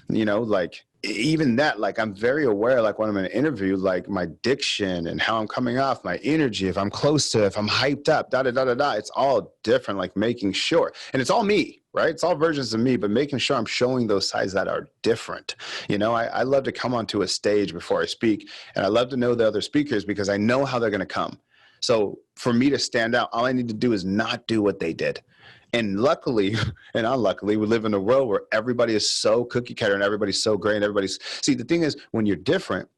you know, like, even that, like, I'm very aware, like when I'm in an interview, like my diction and how I'm coming off, my energy, if I'm close to, if I'm hyped up, it's all different, like making sure, and it's all me, right? It's all versions of me, but making sure I'm showing those sides that are different. You know, I love to come onto a stage before I speak, and I love to know the other speakers because I know how they're going to come. So for me to stand out, all I need to do is not do what they did. And luckily and unluckily, we live in a world where everybody is so cookie cutter and everybody's so great. And see, the thing is, when you're different,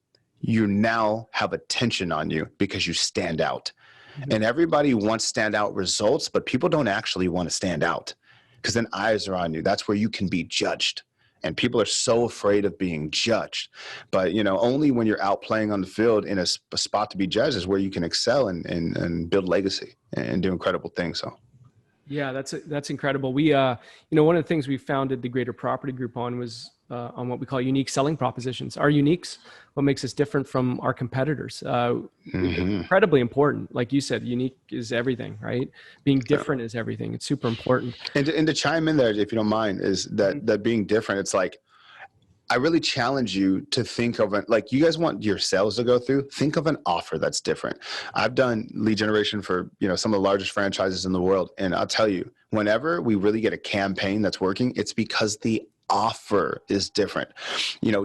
you now have attention on you because you stand out. Mm-hmm. And everybody wants standout results, but people don't actually want to stand out because then eyes are on you. That's where you can be judged. And people are so afraid of being judged. But, you know, only when you're out playing on the field in a spot to be judged is where you can excel and build legacy and do incredible things. So. Yeah, that's incredible. We, you know, one of the things we founded the Greater Property Group on was on what we call unique selling propositions. Our uniques, what makes us different from our competitors. Incredibly important. Like you said, unique is everything, right? Being different is everything. It's super important. And to chime in there, if you don't mind, is that being different, it's like, I really challenge you to think of it, like, you guys want your sales to go through, think of an offer that's different. I've done lead generation for, you know, some of the largest franchises in the world. And I'll tell you, whenever we really get a campaign that's working, it's because the offer is different.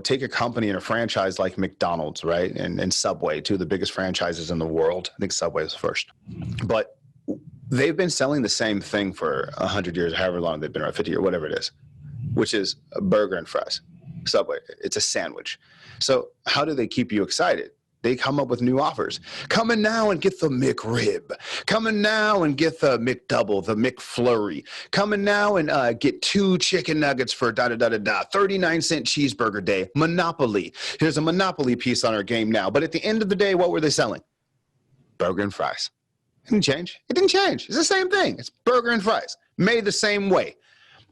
Take a company and a franchise like McDonald's, right? And Subway, two of the biggest franchises in the world. I think Subway was first. But they've been selling the same thing for 100 years, however long they've been around, 50 years, whatever it is, which is a burger and fries. Subway, it's a sandwich. So how do they keep you excited? They come up with new offers. Come in now and get the McRib. Come in now and get the McDouble, the McFlurry. Come in now and get 2 chicken nuggets for 39-cent cheeseburger day. Monopoly. Here's a Monopoly piece on our game now. But at the end of the day, what were they selling? Burger and fries. It didn't change. It didn't change. It's the same thing. It's burger and fries made the same way.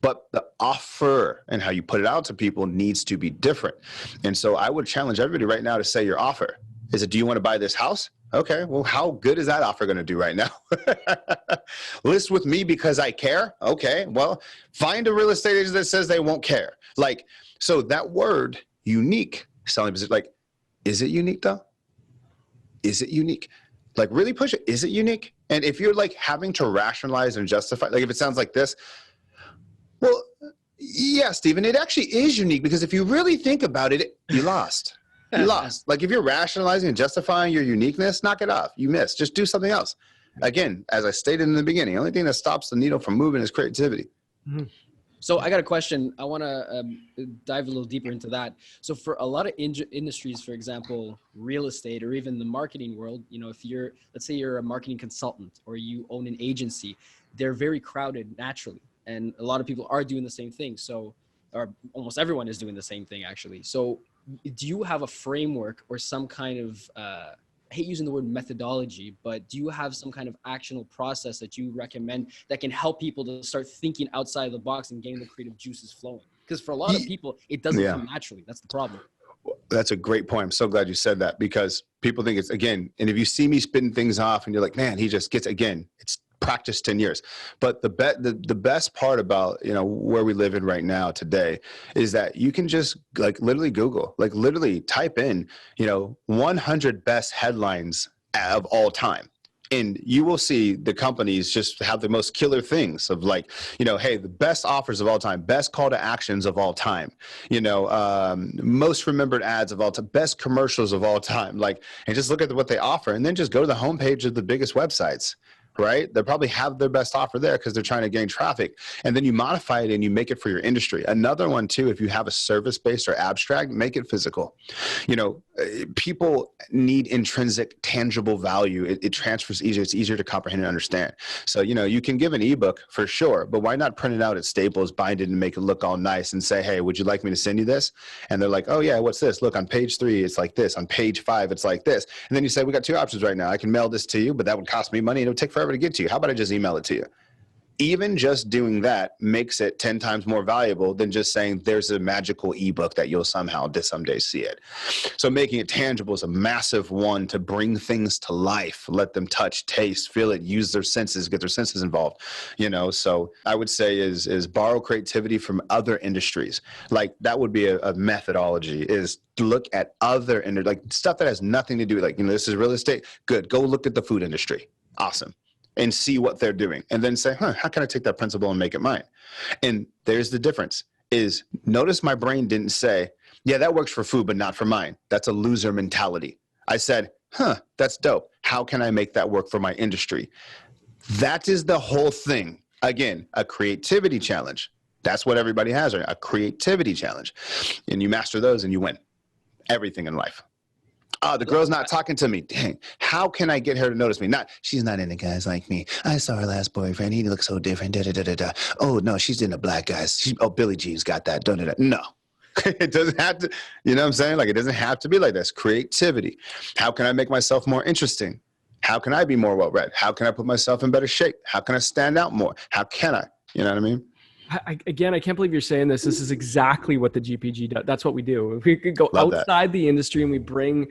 But the offer and how you put it out to people needs to be different. And so I would challenge everybody right now to say your offer. Is it, do you want to buy this house? Okay, well, how good is that offer going to do right now? List with me because I care? Okay, well, find a real estate agent that says they won't care. So that word, unique, selling position, is it unique though? Is it unique? Really push it. Is it unique? And if you're having to rationalize and justify, if it sounds like this, well, yeah, Stephen, it actually is unique because if you really think about it, you lost. You lost. If you're rationalizing and justifying your uniqueness, knock it off. You missed. Just do something else. Again, as I stated in the beginning, the only thing that stops the needle from moving is creativity. Mm-hmm. So I got a question. I want to dive a little deeper into that. So for a lot of industries, for example, real estate or even the marketing world, if let's say you're a marketing consultant or you own an agency, they're very crowded naturally. And a lot of people are doing the same thing. Or almost everyone is doing the same thing actually. So do you have a framework or some kind of, I hate using the word methodology, but do you have some kind of actionable process that you recommend that can help people to start thinking outside the box and getting the creative juices flowing? Because for a lot of people, it doesn't come naturally. That's the problem. That's a great point. I'm so glad you said that because people think it's, again, and if you see me spitting things off and you're like, man, he just gets, again, it's practice 10 years. But the best part about, where we live in right now today is that you can just literally Google, literally type in, 100 best headlines of all time. And you will see the companies just have the most killer things of hey, the best offers of all time, best call to actions of all time, most remembered ads of all time, best commercials of all time, and just look at what they offer and then just go to the homepage of the biggest websites. Right? They probably have their best offer there because they're trying to gain traffic. And then you modify it and you make it for your industry. Another one too, if you have a service-based or abstract, make it physical. People need intrinsic, tangible value. It transfers easier. It's easier to comprehend and understand. So, you can give an ebook for sure, but why not print it out at Staples, bind it and make it look all nice and say, hey, would you like me to send you this? And they're like, oh yeah, what's this? Look, on page 3, it's like this. On page 5, it's like this. And then you say, we got 2 options right now. I can mail this to you, but that would cost me money and it would take forever to get to you. How about I just email it to you? Even just doing that makes it 10 times more valuable than just saying there's a magical ebook that you'll somehow someday see it. So making it tangible is a massive one to bring things to life, let them touch, taste, feel it, use their senses, get their senses involved. So I would say is borrow creativity from other industries. That would be a methodology, is to look at other stuff that has nothing to do with this is real estate. Good. Go look at the food industry. Awesome. And see what they're doing and then say, how can I take that principle and make it mine? And there's the difference is notice my brain didn't say, yeah, that works for food, but not for mine. That's a loser mentality. I said, that's dope. How can I make that work for my industry? That is the whole thing. Again, a creativity challenge. That's what everybody has, right? A creativity challenge. And you master those and you win everything in life. Oh, the girl's not talking to me. Dang, how can I get her to notice me? She's not into guys like me. I saw her last boyfriend. He looks so different. Da, da, da, da, da. Oh, no, she's into black guys. Billie Jean's got that. Da, da, da. No, it doesn't have to, you know what I'm saying? It doesn't have to be like this. Creativity. How can I make myself more interesting? How can I be more well-read? How can I put myself in better shape? How can I stand out more? How can I? You know what I mean? I can't believe you're saying this. This is exactly what the GPG does. That's what we do. We could go outside the industry and we bring,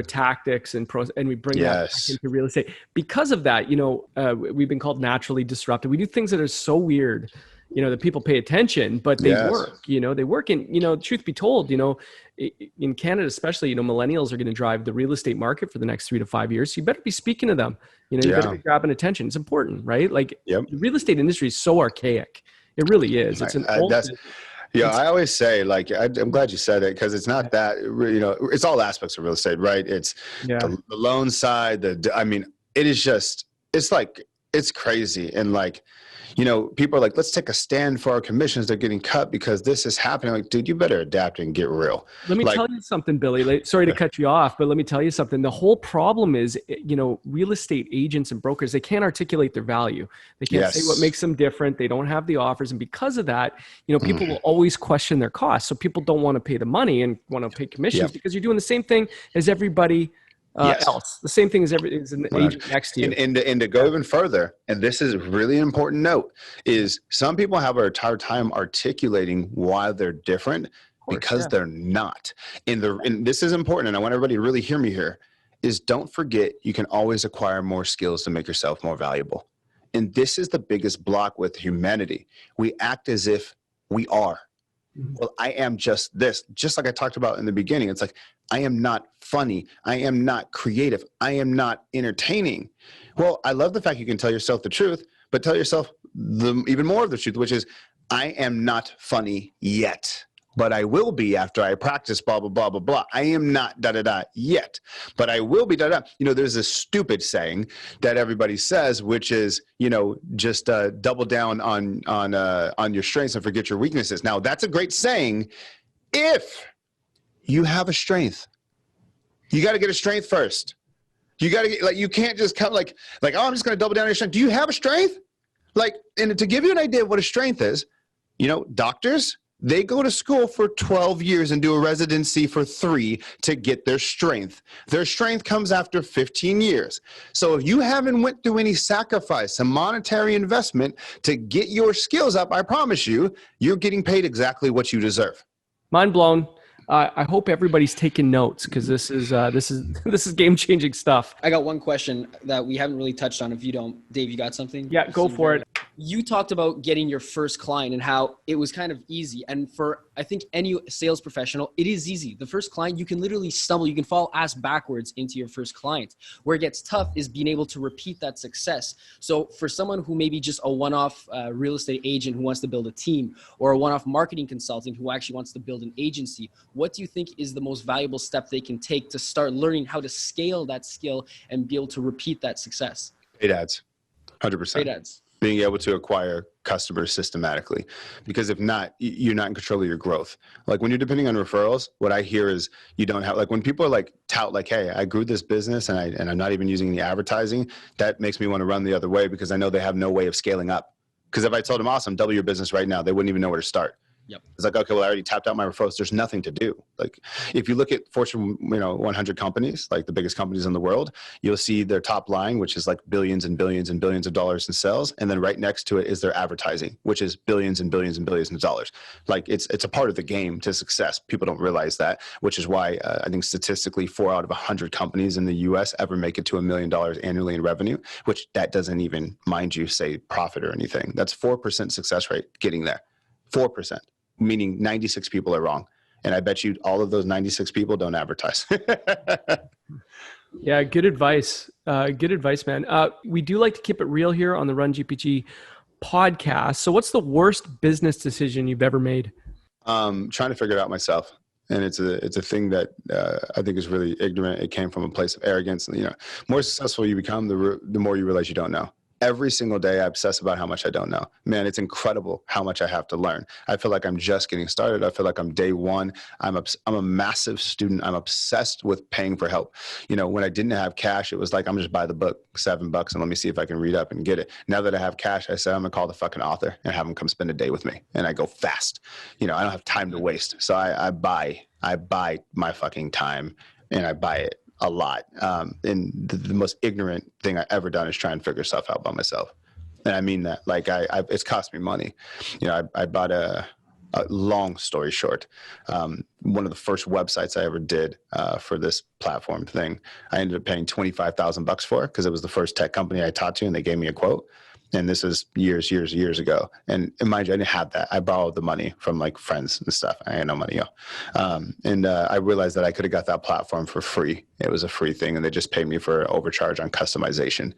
tactics and pros, and we bring that back into real estate. Because of that, we've been called naturally disruptive. We do things that are so weird, that people pay attention, but they work. They work. And truth be told, in Canada especially, millennials are going to drive the real estate market for the next 3 to 5 years. So you better be speaking to them. You better be grabbing attention. It's important, right? The real estate industry is so archaic. It really is. It's an old Yeah, I always say, like, I'm glad you said it, because it's not that, it's all aspects of real estate, right? It's the loan side, I mean, it is just, it's like, it's crazy. And like, people are like, let's take a stand for our commissions. They're getting cut because this is happening. Like, dude, you better adapt and get real. Let me tell you something, Billy. Sorry to cut you off, but let me tell you something. The whole problem is, real estate agents and brokers, they can't articulate their value. They can't say what makes them different. They don't have the offers. And because of that, people will always question their costs. So people don't want to pay the money and want to pay commissions because you're doing the same thing as everybody else. The same thing as an agent next to you. And to go even further, and this is a really important note, is some people have a hard time articulating why they're different because they're not. And this is important, and I want everybody to really hear me here, is don't forget you can always acquire more skills to make yourself more valuable. And this is the biggest block with humanity. We act as if we are. Well, I am just this, just like I talked about in the beginning. It's like, I am not funny. I am not creative. I am not entertaining. Well, I love the fact you can tell yourself the truth, but tell yourself even more of the truth, which is, I am not funny yet, but I will be after I practice blah, blah, blah, blah, blah. I am not da-da-da yet, but I will be da-da. There's this stupid saying that everybody says, which is, just double down on your strengths and forget your weaknesses. Now, that's a great saying if you have a strength. You got to get a strength first. You got to get, like, you can't just come like, oh, I'm just going to double down on your strength. Do you have a strength? Like, and to give you an idea of what a strength is, doctors, they go to school for 12 years and do a residency for 3 to get their strength. Their strength comes after 15 years. So if you haven't went through any sacrifice, some monetary investment to get your skills up, I promise you, you're getting paid exactly what you deserve. Mind blown. I hope everybody's taking notes, because this is game-changing stuff. I got one question that we haven't really touched on. If you don't, Dave, you got something? Yeah, go for it. You talked about getting your first client and how it was kind of easy. And for, I think, any sales professional, it is easy. The first client, you can literally stumble. You can fall ass backwards into your first client. Where it gets tough is being able to repeat that success. So for someone who may be just a one-off real estate agent who wants to build a team, or a one-off marketing consultant who actually wants to build an agency, what do you think is the most valuable step they can take to start learning how to scale that skill and be able to repeat that success? Paid ads, 100%. Paid ads. Being able to acquire customers systematically, because if not, you're not in control of your growth. Like when you're depending on referrals, what I hear is you don't have, like when people are like tout like, hey, I grew this business and I'm not even using any advertising, that makes me want to run the other way, because I know they have no way of scaling up. Because if I told them, awesome, double your business right now, they wouldn't even know where to start. Yep. It's like, okay, well, I already tapped out my referrals. There's nothing to do. Like if you look at Fortune, 100 companies, like the biggest companies in the world, you'll see their top line, which is like billions and billions and billions of dollars in sales. And then right next to it is their advertising, which is billions and billions and billions of dollars. Like it's a part of the game to success. People don't realize that, which is why I think statistically 4 out of 100 companies in the US ever make it to $1 million annually in revenue, which that doesn't even, mind you, say profit or anything. That's 4% success rate getting there. 4%. Meaning 96 people are wrong. And I bet you all of those 96 people don't advertise. Yeah, good advice. Good advice, man. We do like to keep it real here on the Run GPG podcast. So what's the worst business decision you've ever made? Trying to figure it out myself. And it's a thing that I think is really ignorant. It came from a place of arrogance. And, more successful you become, the more you realize you don't know. Every single day I obsess about how much I don't know. Man, it's incredible how much I have to learn. I feel like I'm just getting started. I feel like I'm day one. I'm a massive student. I'm obsessed with paying for help. When I didn't have cash, it was like, I'm just buy the book, $7, and let me see if I can read up and get it. Now that I have cash, I say, I'm gonna call the fucking author and have him come spend a day with me. And I go fast. I don't have time to waste. So I buy my fucking time, and I buy it a lot. And the most ignorant thing I ever done is try and figure stuff out by myself. And I mean that, like it's cost me money. I bought a long story short, one of the first websites I ever did for this platform thing, I ended up paying $25,000 for, because it was the first tech company I talked to, and they gave me a quote. And this is years ago. And mind you, I didn't have that. I borrowed the money from like friends and stuff. I had no money. And I realized that I could have got that platform for free. It was a free thing. And they just paid me for overcharge on customization.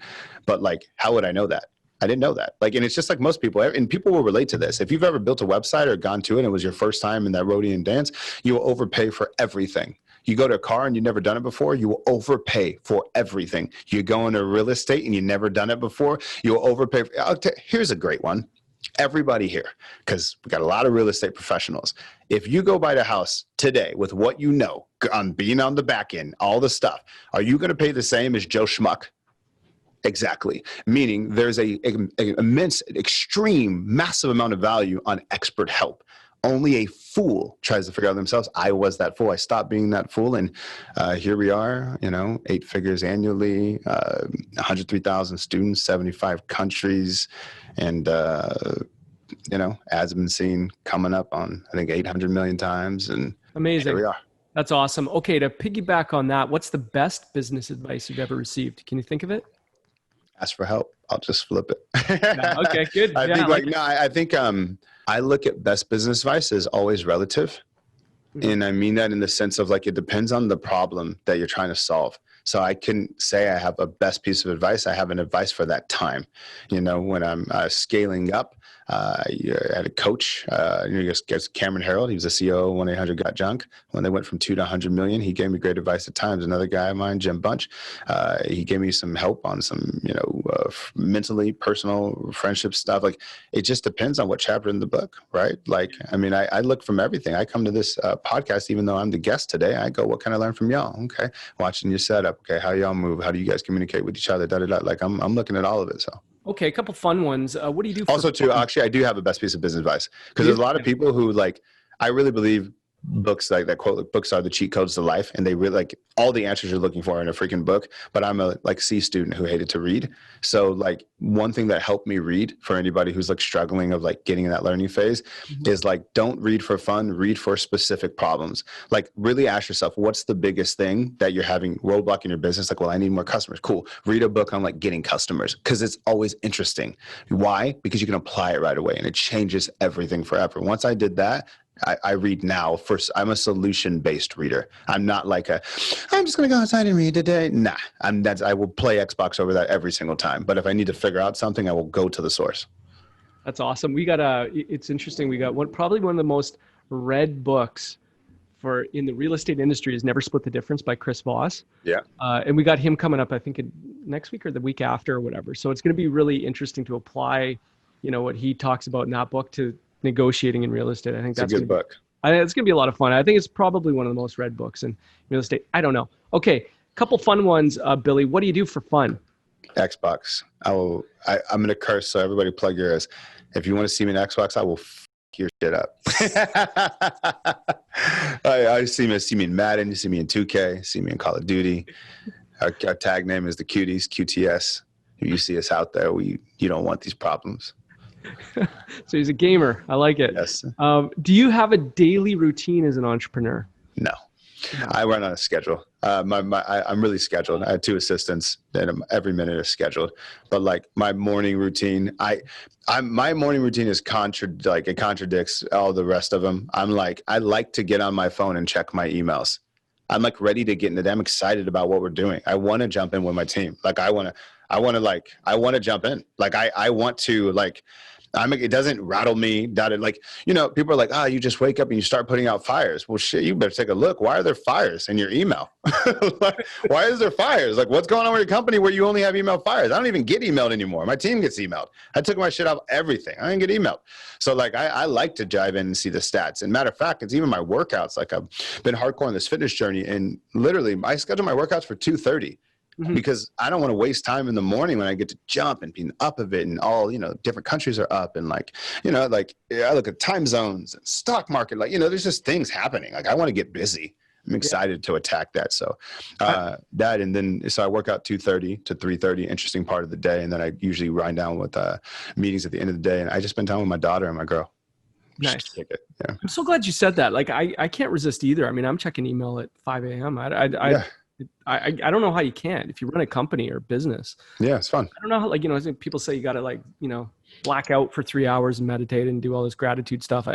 But like, how would I know that? I didn't know that. Like, and it's just like most people, and people will relate to this. If you've ever built a website or gone to it and it was your first time in that Rhodian dance, you will overpay for everything. You go to a car and you've never done it before, you will overpay for everything. You go into real estate and you've never done it before, you will overpay. Here's a great one. Everybody here, because we got a lot of real estate professionals. If you go buy the house today with what you know, on being on the back end, all the stuff, are you going to pay the same as Joe Schmuck? Exactly. Meaning there's a immense, extreme, massive amount of value on expert help. Only a fool tries to figure out themselves. I was that fool. I stopped being that fool. And here we are, 8 figures annually, 103,000 students, 75 countries. And, ads have been seen coming up on, I think, 800 million times. And amazing. Here we are. That's awesome. Okay. To piggyback on that, what's the best business advice you've ever received? Can you think of it? Ask for help. I'll just flip it. Yeah, okay, good. I think I look at best business advice as always relative. Mm-hmm. And I mean that in the sense of like, it depends on the problem that you're trying to solve. So I couldn't say I have a best piece of advice. I have an advice for that time. When I'm scaling up, I had a coach, Cameron Harold. He was the CEO of 1-800-GOT-JUNK. When they went from 2 to 100 million, he gave me great advice at times. Another guy of mine, Jim Bunch, he gave me some help on some, mentally personal friendship stuff. Like, it just depends on what chapter in the book, right? Like, I look from everything. I come to this podcast, even though I'm the guest today, I go, what can I learn from y'all? Okay. Watching your setup. Okay. How y'all move? How do you guys communicate with each other? Like, I'm looking at all of it. So. Okay, a couple fun ones. What do you do? Also, too, actually, I do have a best piece of business advice, because there's a lot of people who I really believe books like that quote, books are the cheat codes to life, and they really all the answers you're looking for in a freaking book. But I'm a C student who hated to read. So one thing that helped me read, for anybody who's struggling of getting in that learning phase, mm-hmm. is don't read for fun, read for specific problems. Really ask yourself, what's the biggest thing that you're having roadblock in your business? I need more customers. Cool. Read a book on getting customers, because it's always interesting. Why? Because you can apply it right away and it changes everything forever. Once I did that, I read now. First, I'm a solution-based reader. I'm not I'm just going to go outside and read today. Nah, I will play Xbox over that every single time. But if I need to figure out something, I will go to the source. That's awesome. We got it's interesting. We got probably one of the most read books in the real estate industry is Never Split the Difference by Chris Voss. Yeah. And we got him coming up, I think next week or the week after or whatever. So it's going to be really interesting to apply, what he talks about in that book to negotiating in real estate. I think that's a good book. It's going to be a lot of fun. I think it's probably one of the most read books in real estate. I don't know. Okay. Couple fun ones. Billy, what do you do for fun? Xbox. I'm going to curse. So everybody plug your ears. If you want to see me in Xbox, I will f your shit up. I see me in Madden. You see me in 2K, see me in Call of Duty. Our tag name is the Cuties, QTS. If you see us out there, you don't want these problems. So he's a gamer. I like it. Yes. Do you have a daily routine as an entrepreneur? No. I run on a schedule. I'm really scheduled. I have 2 assistants, and every minute is scheduled. But my morning routine, my morning routine is it contradicts all the rest of them. I like to get on my phone and check my emails. I'm ready to get into them. I'm excited about what we're doing. I want to jump in with my team. I want to jump in. I want to it doesn't rattle me that people are you just wake up and you start putting out fires. Well, shit, you better take a look. Why are there fires in your email? Why is there fires? What's going on with your company where you only have email fires? I don't even get emailed anymore. My team gets emailed. I took my shit off everything. I didn't get emailed. So I like to dive in and see the stats. And matter of fact, it's even my workouts. I've been hardcore on this fitness journey, and literally I schedule my workouts for 2:30. Mm-hmm. Because I don't want to waste time in the morning when I get to jump and being up of it, and all, different countries are up, and I look at time zones and stock market, there's just things happening. I want to get busy. I'm excited to attack that. So so I work out 2:30 to 3:30, interesting part of the day. And then I usually wind down with meetings at the end of the day, and I just spend time with my daughter and my girl. Nice. Yeah. I'm so glad you said that. I can't resist either. I'm checking email at 5 a.m. I don't know how you can't if you run a company or business. Yeah, it's fun. I don't know how, I think people say you got to black out for 3 hours and meditate and do all this gratitude stuff.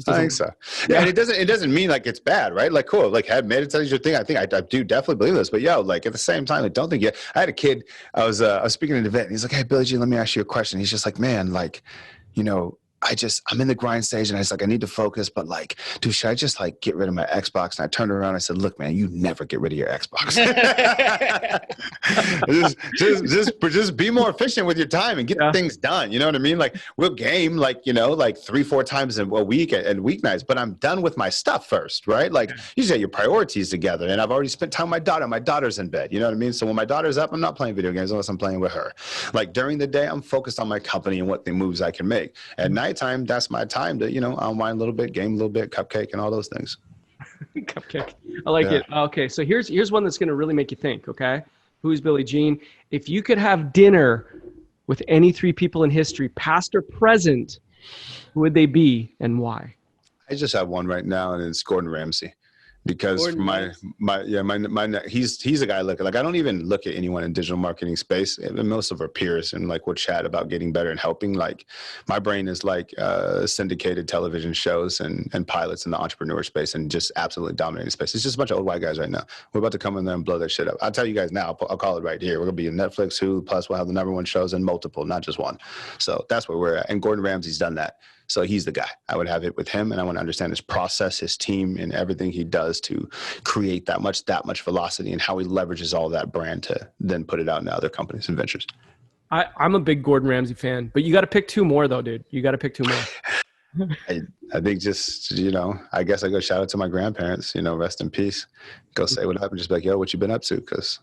I think so. Yeah, and it doesn't mean like it's bad, right? Like, cool, like have meditation your thing. I think I do definitely believe this, but like at the same time, I don't think yet. I had a kid. I was speaking at an event, and he's like, "Hey, Billy G, let me ask you a question." He's just like, "Man, like, I'm in the grind stage, and I was like, I need to focus, but like, dude, should I just like get rid of my Xbox?" And I turned around and I said, "Look, man, you never get rid of your Xbox. just be more efficient with your time and get things done. You know what I mean? Like we'll game like 3-4 times in a week and weeknights, but I'm done with my stuff first, right? Like you set your priorities together, and I've already spent time with my daughter. My daughter's in bed. You know what I mean? So when my daughter's up, I'm not playing video games unless I'm playing with her. Like during the day, I'm focused on my company and what the moves I can make. At nighttime, that's my time to unwind a little bit, game a little bit, cupcake, and all those things. Cupcake. I like it. Okay, so here's one that's going to really make you think, okay? Who's Billie Jean? If you could have dinner with any 3 people in history, past or present, who would they be and why? I just have one right now, and it's Gordon Ramsay. Because he's a guy I look at. Like I don't even look at anyone in digital marketing space. Most of our peers and like we'll chat about getting better and helping. Like my brain is like syndicated television shows and pilots in the entrepreneur space and just absolutely dominating space. It's just a bunch of old white guys right now. We're about to come in there and blow that shit up. I'll tell you guys now. I'll call it right here. We're gonna be in Netflix, Hulu, plus we'll have the #1 shows and multiple, not just one. So that's where we're at. And Gordon Ramsay's done that. So he's the guy. I would have it with him, and I want to understand his process, his team, and everything he does to create that much velocity and how he leverages all that brand to then put it out into other companies and ventures. I'm a big Gordon Ramsay fan, but you got to pick 2 more though, dude. You got to pick 2 more. I think just, I guess I go shout out to my grandparents, rest in peace. Go say what happened. Just be like, yo, what you been up to? Because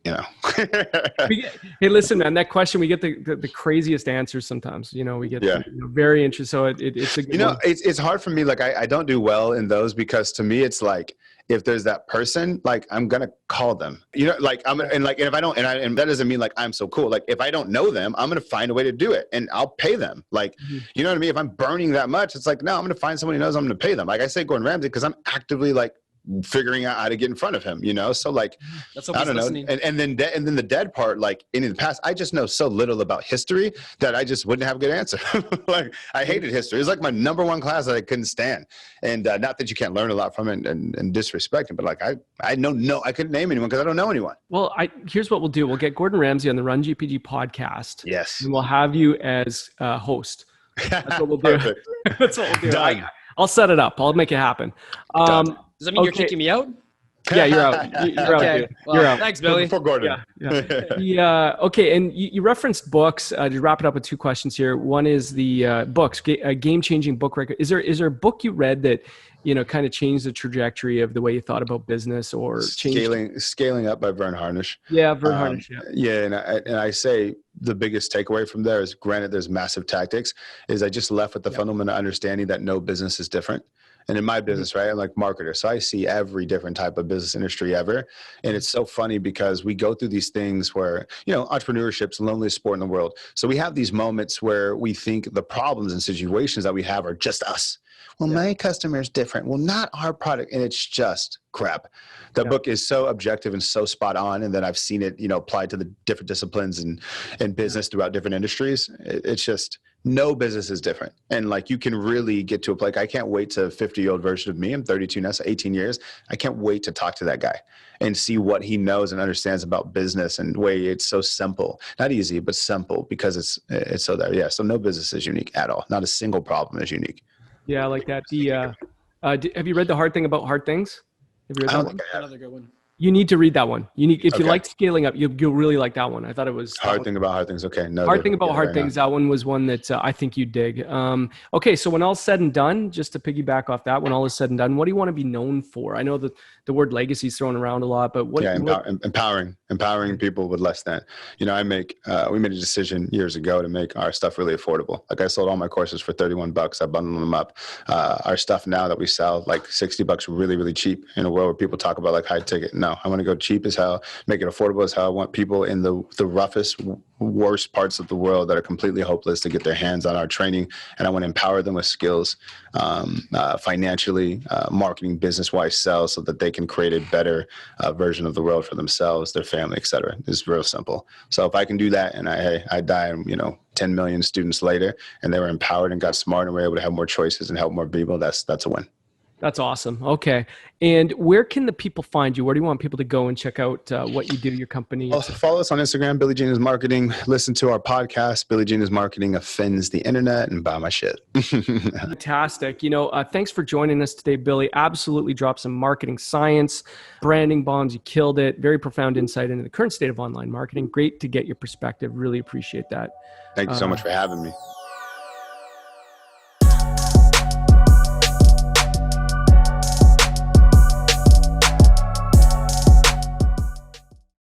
Hey, listen, man, that question, we get the craziest answers sometimes. We get very interesting. So it's a good one. It's hard for me. Like I don't do well in those because to me it's like if there's that person, like I'm gonna call them. Like and if I don't, and that doesn't mean like I'm so cool. Like if I don't know them, I'm gonna find a way to do it, and I'll pay them. Like you know what I mean? If I'm burning that much, it's like no, I'm gonna find someone who knows I'm gonna pay them. Like I say Gordon Ramsay because I'm actively like figuring out how to get in front of him, so like that's what I don't know, and then the dead part, like in the past, I just know so little about history that I just wouldn't have a good answer. Like I hated history. It was like my #1 class that I couldn't stand, and not that you can't learn a lot from it and disrespect it, but like I couldn't name anyone because I don't know anyone. Well, here's what we'll do: we'll get Gordon Ramsay on the Run GPG podcast. Yes, and we'll have you as host. That's what we'll do. That's what we'll do. I'll set it up. I'll make it happen. Does that mean you're kicking me out? Yeah, you're out. You're out, dude. Well, you're out. Thanks, Billy. For Gordon. Yeah. Okay, and you referenced books. To wrap it up with 2 questions here. One is the books, a game-changing book record. Is there a book you read that kind of changed the trajectory of the way you thought about business or Scaling Up by Vern Harnish? Yeah, Vern Harnish. Yeah, and I say the biggest takeaway from there is, granted, there's massive tactics. Is I just left with the fundamental understanding that no business is different. And in my business, right, I'm like marketer. So I see every different type of business industry ever. And it's so funny because we go through these things where, entrepreneurship's the loneliest sport in the world. So we have these moments where we think the problems and situations that we have are just us. Well, my customer is different. Well, not our product. And it's just crap. The book is so objective and so spot on. And then I've seen it, applied to the different disciplines and business throughout different industries. It's just, no business is different. And like, you can really get to a place. I can't wait to 50-year-old version of me. I'm 32 now, so 18 years. I can't wait to talk to that guy and see what he knows and understands about business and way it's so simple, not easy, but simple because it's so there. Yeah. So no business is unique at all. Not a single problem is unique. Yeah. I like that. Have you read The Hard Thing About Hard Things? Have you read that one? Another good one. You need to read that one. If you like Scaling Up, you'll really like that one. I thought it was Hard Thing About Hard Things. Okay, no. Hard Thing About Hard Things. That one was one that I think you'd dig. Okay, so when all's said and done, just to piggyback off that, when all is said and done, what do you want to be known for? I know that the word legacy is thrown around a lot, but empowering people with less than. We made a decision years ago to make our stuff really affordable. Like I sold all my courses for $31. I bundled them up. Our stuff now that we sell like $60, really, really cheap in a world where people talk about like high ticket. No, I want to go cheap as hell, make it affordable as hell. I want people in the roughest, worst parts of the world that are completely hopeless to get their hands on our training. And I want to empower them with skills, financially, marketing, business-wise, sales, so that they can create a better version of the world for themselves, their family, et cetera. It's real simple. So if I can do that and I die, 10 million students later, and they were empowered and got smart and were able to have more choices and help more people, that's a win. That's awesome. Okay. And where can the people find you? Where do you want people to go and check out what you do, your company? Follow us on Instagram, Billie Jean is Marketing. Listen to our podcast, Billie Jean is Marketing Offends the Internet, and buy my shit. Fantastic. Thanks for joining us today, Billy. Absolutely dropped some marketing science, branding bombs. You killed it. Very profound insight into the current state of online marketing. Great to get your perspective. Really appreciate that. Thank you so much for having me.